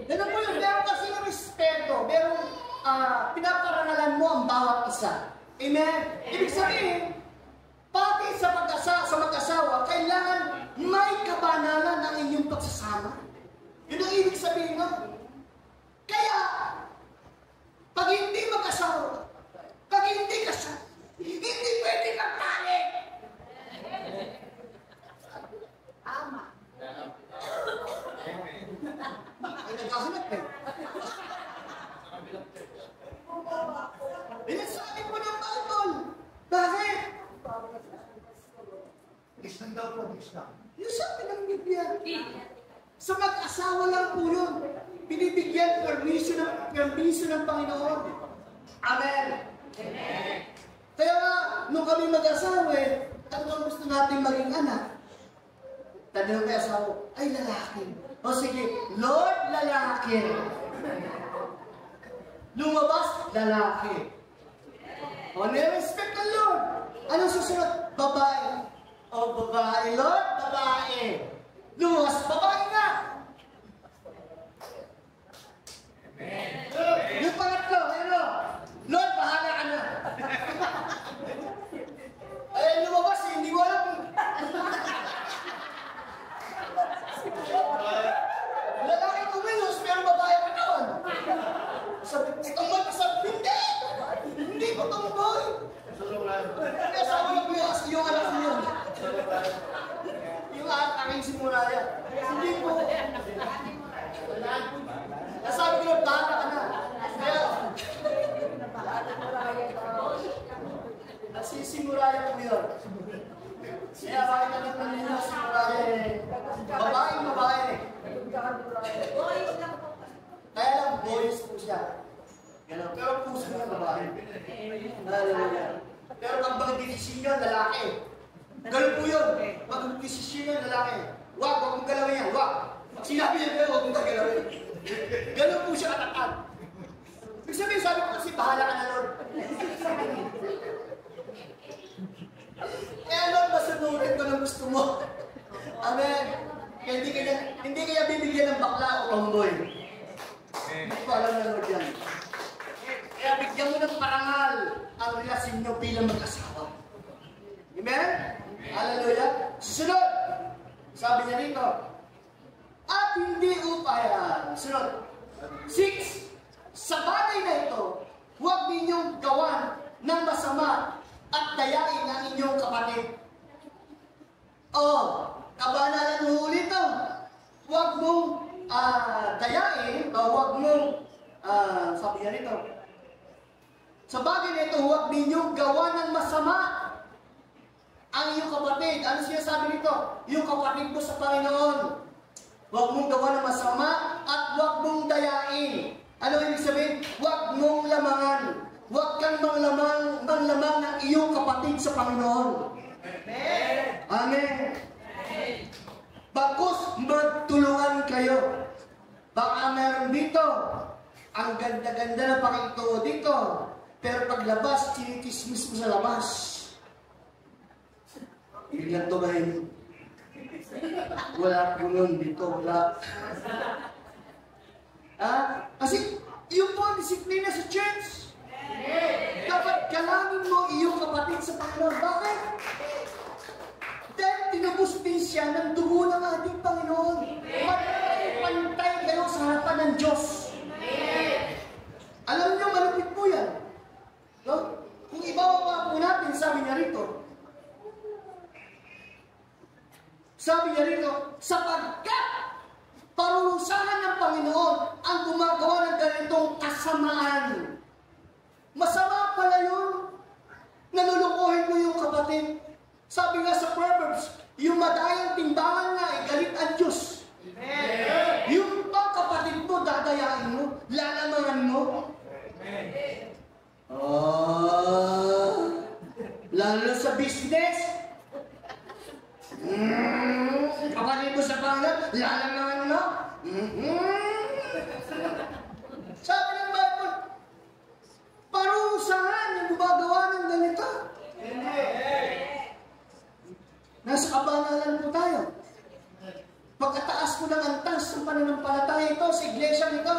Ganun po yun, meron kasi ng respeto, merong pinaparangalan mo ang bawat isa. Amen? Ibig sabihin, pati sa mag-asawa, kailangan may kabanalan ang inyong pagsasama. Yun ang ibig sabihin mo. Kaya, pag hindi mag-asawa, pag hindi kasal, hindi pwede magtalik. Ama. Ay, nagkahanap eh. Binasabi mo ng Bible. Bakit? Isang daw po, isang. Yung sabi ng Biblia. Sa mag-asawa lang po yun. Binibigyan permiso ng Panginoon. Amen. Amen. Kaya nga, nung kami mag-asawa eh, ano ang gusto natin maging anak? Tanong kay asawa, ay lalaki. O sige, Lord, lalaki. Lumabas, lalaki. O nirespect ng Lord. Anong susunod? Babae. O babae, Lord, babae. Lumabas, babae nga. Amen. Yung pangatlo, ano? Lord, bahala ka na. Ay, lumabas, hindi mo alam. Lalaki kumilos, pero babae pa naman. Sabi, tumboy, sabi, hindi ko tumboy. Kaya sabi ko yung anak ko yun. Yung aking simulaya. Hindi ko. Nasabi ko, bahala ka na. Kaya, Si Muraya po yun. Kaya bakit natin ninyo si Muraya babae. Kaya lang, boys po siya. Ganun. Pero puso niya babae. Hallelujah. Pero pag mag-desisyon niya, lalaki. Ganun po yun. Pag mag-desisyon niya, lalaki. Huwag mong galawin yan. Huwag. Sinabi niya kayo, huwag mong galawin. Ganun po siya katatag. Ibig sabihin, sabi ko kasi, bahala ka na, Lord. Kaya Lord, masunurin ko ng gusto mo. Amen. Kaya hindi kaya bibigyan ng bakla o tomboy. Hindi ko alam na Lord yan. Kaya bigyan mo ng parangal ang relasyon nyo bilang mag-asawa. Amen? Hallelujah. Susunod. Sabi niya rito. At hindi upayan. Sunod. 6. Sa bagay na ito, huwag ninyong gawan ng masama at dayain ang inyong kapatid. Kabanalan mo ulit ito. Huwag mong dayain, huwag mong, sabi niya rito, sa bagay na ito, huwag ninyong gawa ng masama ang iyong kapatid. Ano siya sabi nito? Yung kapatid mo sa Panginoon. Huwag mong gawa ng masama at huwag mong dayain. Ano ibig sabihin? Huwag mong lamangan. Huwag kang manglamang ng iyong kapatid sa Panginoon. Amen. Amen. Bagkus magtulungan kayo. Baka meron dito, ang ganda-ganda na pakikito dito. Pero paglabas, chinikismis mo sa labas. Hindi to ngayon. Wala po nun dito, wala. Kasi yun po ang disiplina sa church. Dapat galangin mo iyong kapatid sa Panginoon. Bakit? Dahil tinubos din siya ng dugo ng ating Panginoon. Pantay kayo sa harapan ng Diyos. Alam niyo, malupit po yan. No? Kung ibababa po natin, sabi niya rito, sapagkat parurusahan ng Panginoon ang gumagawa ng ganitong kasamaan. Masama pala yun. Nalulukuhin mo yung kapatid. Sabi nga sa Proverbs, yung madayang timbangan nga ay galit ang Diyos. Amen. Yung pang kapatid mo, dadayain mo, lalamangan mo. Amen. Lalo sa business, kapatid mo sa Panginoon, lalamangan mo. Sabi ng Bible, parusahan yung gumagawa ng ganito. Nasa kabanalan po tayo. Pagkataas po ng antas ng pananampalataya ito sa iglesia nito,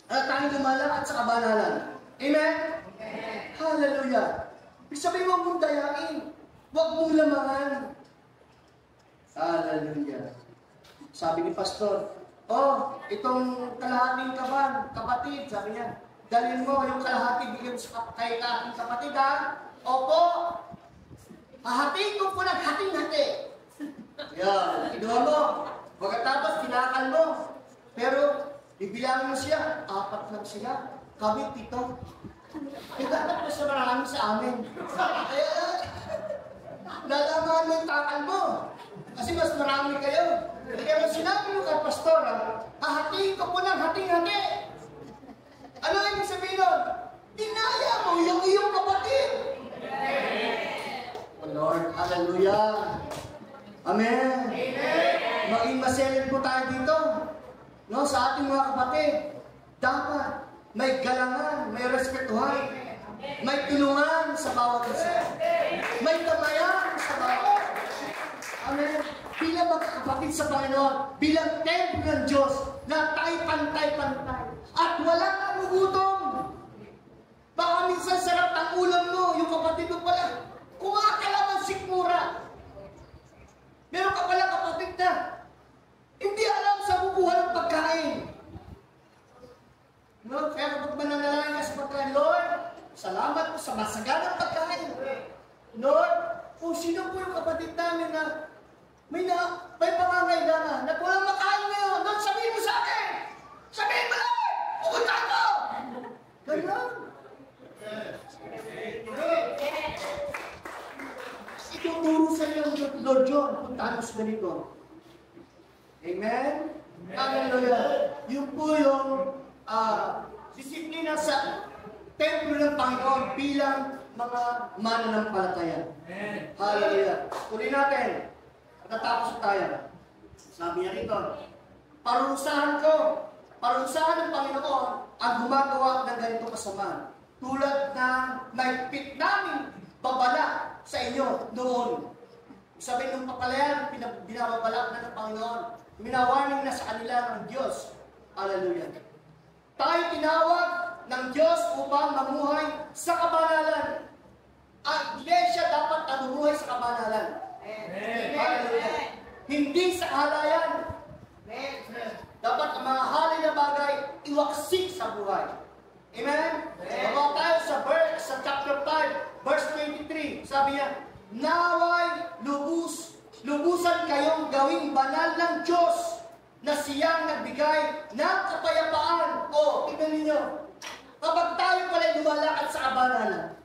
tayo lumalakad sa kabanalan. Amen? Hallelujah. Sabi mo mong dayain, huwag mong lamangan. Hallelujah. Sabi ni Pastor, itong kalahating kapatid, sabi niya, dalhin mo yung kalahati, bigyan mo kay aking kapatid, ha? Opo. Hahatiin ko po ng hating-hati. Yan, kinuha mo. Pagkatapos, kinakal mo. Pero, bibilangin mo siya, 4 lang sila. Kami, 7. Dapat mas marami sa amin. Kaya, lalaman mo yung takal mo. Kasi mas marami kayo. Kaya sinabi mo kay Pastor, hahatiin ko po ng hating-hati. Ano ibig sabihin nun? Dinaya mo yung iyong kapatid. Oh Lord, hallelujah. Amen. Amen. Maging maselin po tayo dito. No, sa ating mga kapatid. Dapat may galangan, may respetuhan, may tulungan sa bawat isa. May tamayan sa bawat. Amen. Bilang magkakapatid sa Panginoon, bilang templo ng Diyos, na tayo pantay-pantay. At walang nagugutom. Baka minsan sarap ang ulam mo, yung kapatid mo pala, kumakalaman sikmura. Meron ka pala kapatid na, hindi alam sa bubuhan ng pagkain. No? Kaya kapag mananalangin ka sa pagkain, Lord, salamat po sa masaganang pagkain. Lord, kung sino po yung kapatid namin na may pangangailangan, na walang makain ngayon, Lord, sabihin mo sa akin! Sabihin mo lang! Pupunta ko! Ganyan. Tuturo sa iyo ng Lord John kung tanos ganito. Amen? Hallelujah. Yun po yung disiplina sa templo ng Panginoon bilang mga mananampalataya. Hallelujah. Tuloy natin. Natapos tayo. Sabi niya rito, parusahan ng Panginoon ang gumagawa ng ganito kasama. Tulad ng naipit namin babala sa inyo noon. Sabi ng papalayan, binababalak na ng Panginoon. Minawarning na sa kanila ng Diyos. Hallelujah. Tayo tinawag ng Diyos upang mamuhay sa kabanalan. Ang iglesia dapat namuhay sa kabanalan. Amen. Hallelujah. Hindi sa halayan. Dapat ang mga halay na bagay iwaksik sa buhay. Amen? Babaw tayo sa chapter 5, verse 23. Sabi niya, naway lubusan kayong gawing banal ng Diyos na siyang nagbigay ng kapayapaan. O, tignan ninyo, kapag tayo pala'y lumalakad sa kabanalan,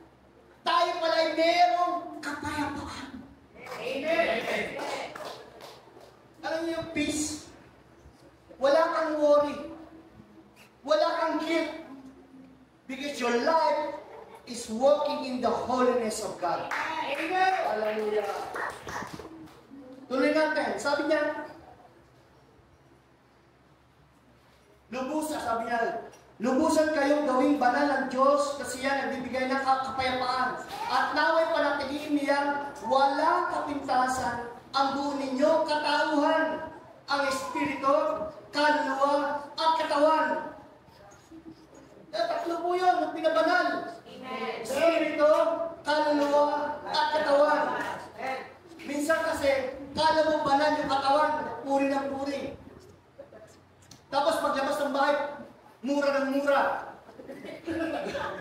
tayo pala'y merong kapayapaan. Amen. Alam niyo yung peace? Wala kang worry. Wala kang guilt. Because your life is walking in the holiness of God. Amen! Hallelujah! Tuloy natin. Sabi niya, lubusan kayong gawing banal ng Diyos kasi yan nagbibigay ng kapayapaan. At naway panatiliin niyang walang kapintasan ang buo ninyong katauhan, ang Espiritu, kaluluwa, at katawan. Tatlo po yun, ang pinabanal. Espiritu, kaluluwa, at katawan. Minsan kasi, kala mo banal yung katawan, puri ng puri. Tapos paglabas ng bahay, mura ng mura.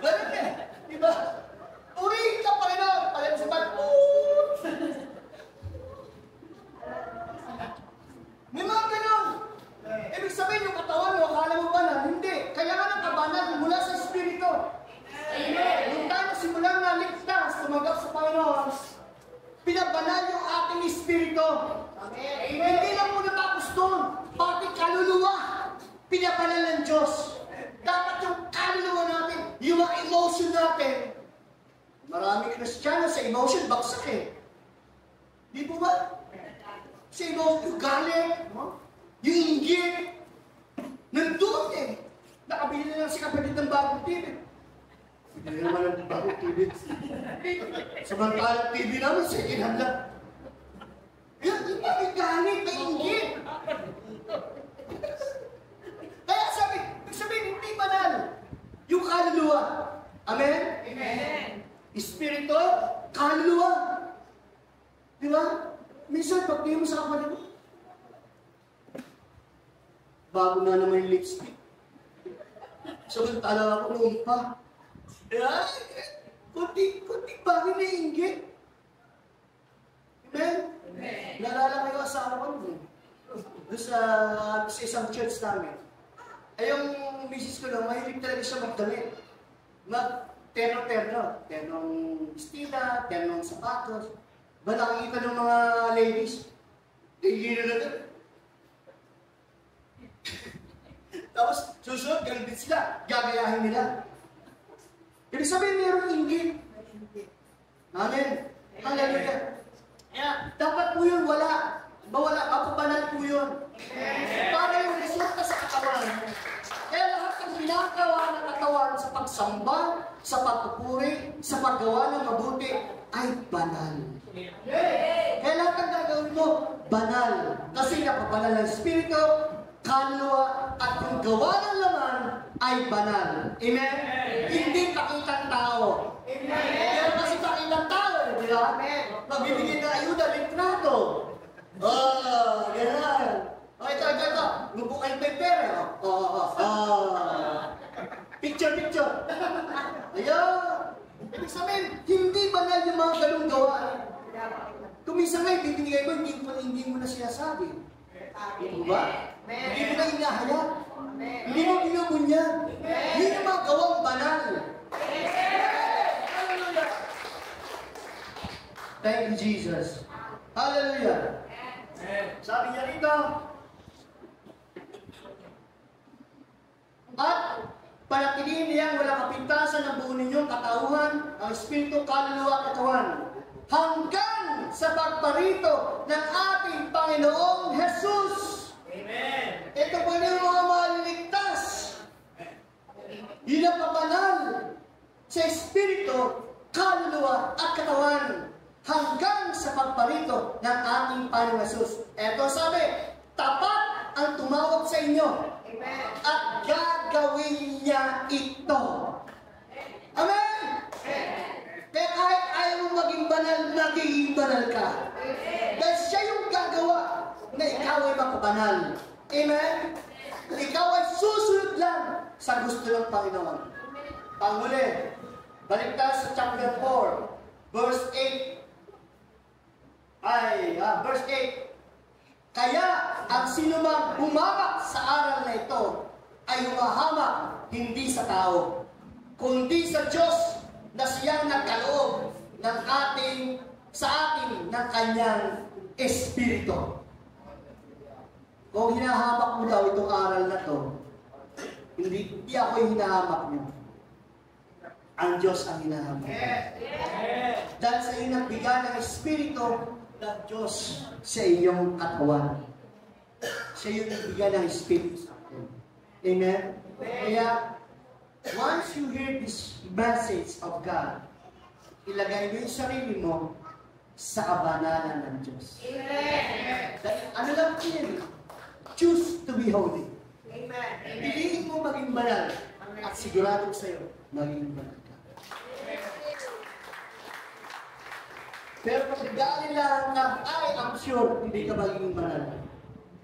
Ganun eh, diba? Puri ka pa rin ako, palabas sa bahay, may mga ganun. Ibig sabihin yung katawan mo, akala mo banal? Hindi. Kailangan ng kabanal mula sa Espiritu. Amen. Nung tayo simulang naligtas, tumanggap sa Panginoon, pinabanal yung ating Espiritu. Amen. Hindi lang mo natapos doon. Pati kaluluwa, pinabanal ng Diyos. Dapat yung kaluluwa natin, yung mga emotion natin. Maraming Kristiyano sa emotion, baksak eh. Di po ba? Sa emotion, yung galit, yung inggit, nandun eh. Nakabili na lang si kapatid ng bagong TV. Hindi naman ang bagong TV. Samantalang TV naman, second hand lang. Yan, di ba may galit, may inggit? Kaya sabihin, hindi banal. Yung kaluluwa. Amen? Amen. Espiritu, kaluluwa. Di ba? Minsan, pag tingin mo sa kapatid mo, bago na naman yung lipstick. Samantala ako noon pa. Yan, kunti bagay na inggit. Amen? Amen. Nalala ko yung asawa ko noon. Sa isang church namin. Ay yung misis ko lang, mahilig talaga siya magdamit. Terno-terno. Ternong stila, ternong sapatos. Ba nakikita ng mga ladies? Tingin na doon. Tapos, susunod, ganun din sila. Gagayahin nila. Ibig sabihin, mayroong inggit. Amen. Hallelujah. Yeah. Dapat po yun, wala. Bawala, mapabanal po yun. Para yung resulta sa katawan. Kaya lahat ng ginagawa ng katawan sa pagsamba, sa pagpupuri, sa paggawa ng mabuti, ay banal. Kaya lahat ng gagawin mo, banal. Kasi napabanal ng Espiritu, kaluluwa, at yung gawa ng laman ay banal. Amen? Hindi pakitang tao. Pero kasi pakitang tao, di ba? Magbibigay ng ayuda, litrato. Gano'n. Ito. Lupo kayo paper. Picture. Ayun. Ibig sabihin, hindi banal yung mga ganung gawa. Kung minsan nga, ibibigay mo, hindi mo na sinasabi. Di ba? Hindi mo na inahayag. Hindi mo binubunyag. Yun yung mga gawang banal. Thank you, Jesus. Hallelujah. Sabi niya rito, at panatilihin niyang walang kapintasan ng buo ninyong katauhan, ang espiritu, kaluluwa, katawan, hanggang sa pagparito ng ating Panginoong Jesus. Amen. Ito po yung mga maliligtas. Hinapabanal sa espiritu, kaluluwa, at katawan, hanggang sa pagparito ng ating Panginoong Jesus. Ito sabi, tapat ang tumawag sa inyo. Amen. At gagawin niya ito. Amen? Kaya kahit ayaw mo maging banal, nagiging banal ka. Dahil siya yung gagawa na ikaw ay makabanal. Amen? Ikaw ay susunod lang sa gusto ng Panginoon. Panghuli, balik tayo sa chapter 4, verse 8. Verse 8. Kaya ang sinumang humamak sa aral na ito ay humahamak hindi sa tao, kundi sa Diyos na siyang nagkaloob sa atin ng kanyang Espiritu. Kung hinahamak mo daw itong aral na to, hindi ako yung hinahamak niyo. Ang Diyos ang hinahamak. Dahil sa iyo nagbigay ng Espiritu ng Diyos sa iyong katawan. Siya yung nagbigay ng Espiritu sa atin. Amen? Kaya, once you hear this message of God, ilagay mo yung sarili mo sa kabanalan ng Diyos. Amen. Dahil, ano lang yun? Choose to be holy. Amen. Piliin mo maging banal at sigurado sa'yo, maging banal ka. Pero pag nag-aalin lang na, I'm sure, hindi ka magiging banal.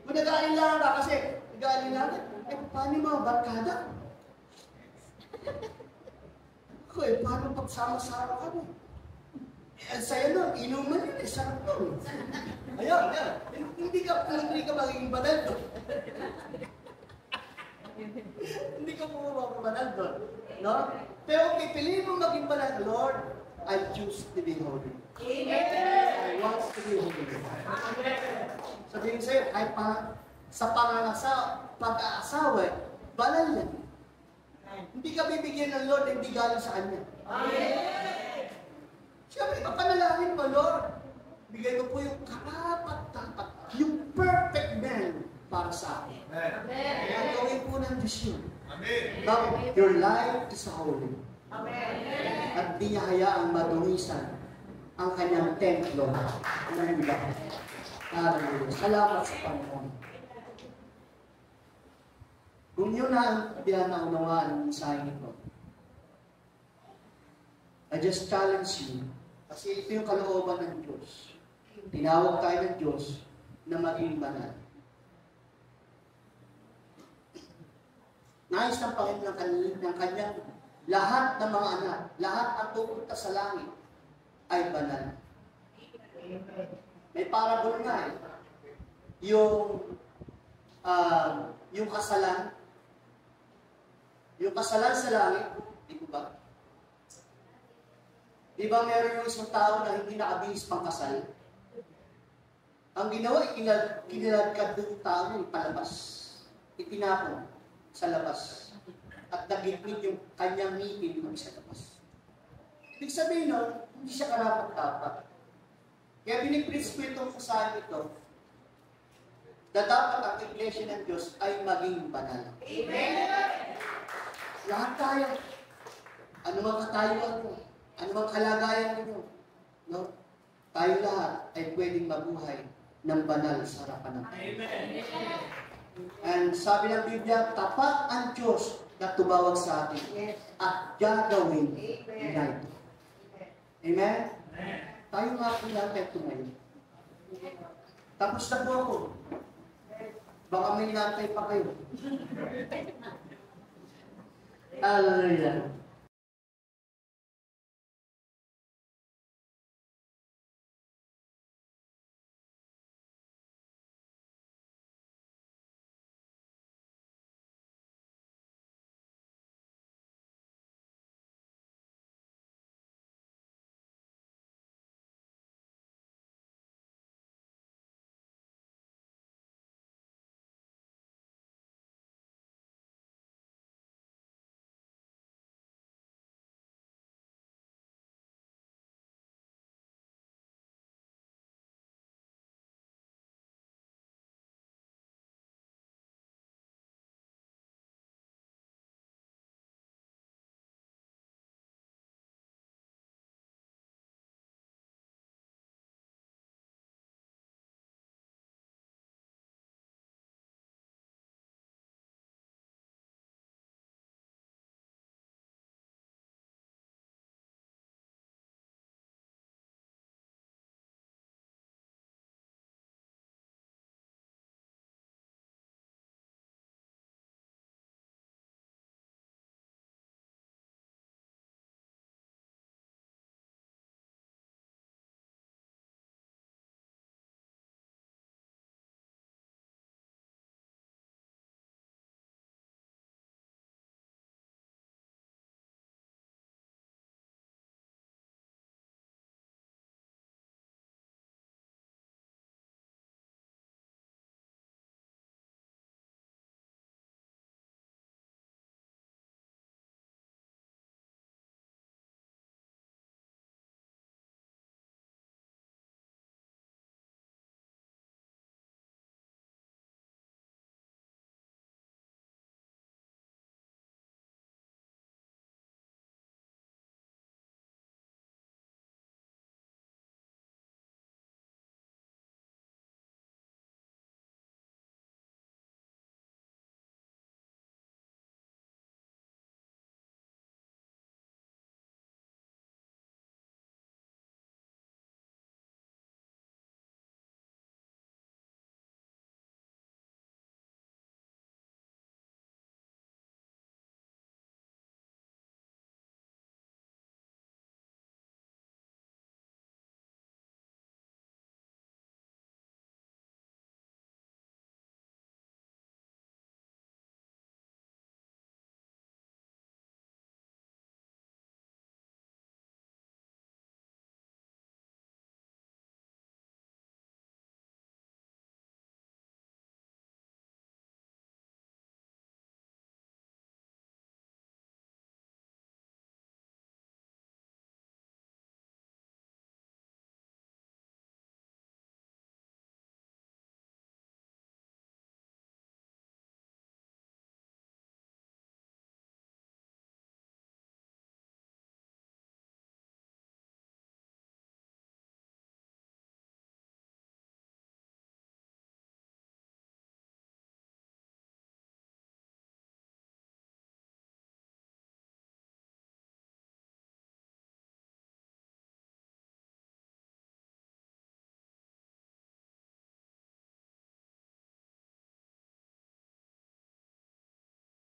Kung nag-aalin lang ka kasi, nag-aalin lang, paano yung mga barkada? Paano pagsama-sama ka mo? Ang saya nun, inuman yun, sarap nun. Ayun, hindi ka magiging banal doon. Hindi ka banal doon. No? Pero pipiliin mo maging banal, Lord, I choose to be holy. I want to be holy. Sabihin sa'yo, ay sa pag-aasawa, banal yan. Hindi ka bibigyan ng Lord, hindi galing sa Kanya. Siyempre, papanalangin mo, Lord, bigay mo po yung karapat-dapat, yung perfect man para sa akin. Ang gawin po ng Diyos yun. Now, your life is holy. At di niya hayaang madungisan ang kanyang templo ng iba. Salamat sa Panginoon. Kung yun na ang pinanaunawaan ng mensahe nito, I just challenge you, kasi ito yung kalooban ng Diyos. Tinawag tayo ng Diyos na maging banal. Nais ng Panginoon ng kanyang lahat ng mga anak, lahat ang pupunta sa langit ay banal. May parable nga eh. Yung kasalan sa langit, di ko ba? Di ba meron yung isang tao na hindi nakabihis pang kasal? Ang ginawa, kiniladkad doon yung tao yung palabas. Itinapon sa labas. At nagitmit yung kanyang ngipin ng sa labas. Ibig sabihin nun, hindi siya karapat-dapat. Kaya binipreach ko itong kasahan ito, na dapat ang iglesia ng Diyos ay maging banal. Amen. Lahat tayo, anumang katayuan mo, anumang kalagayan ninyo, no? Tayo lahat ay pwedeng mabuhay ng banal sa harapan ng Panginoon. Amen. And sabi ng Biblia, tapat ang Diyos na tumawag sa atin at gagawin niya ito. Amen? Tayo nga po natin ito ngayon. Tapos na po ako. Baka may nantay pa kayo. Hallelujah.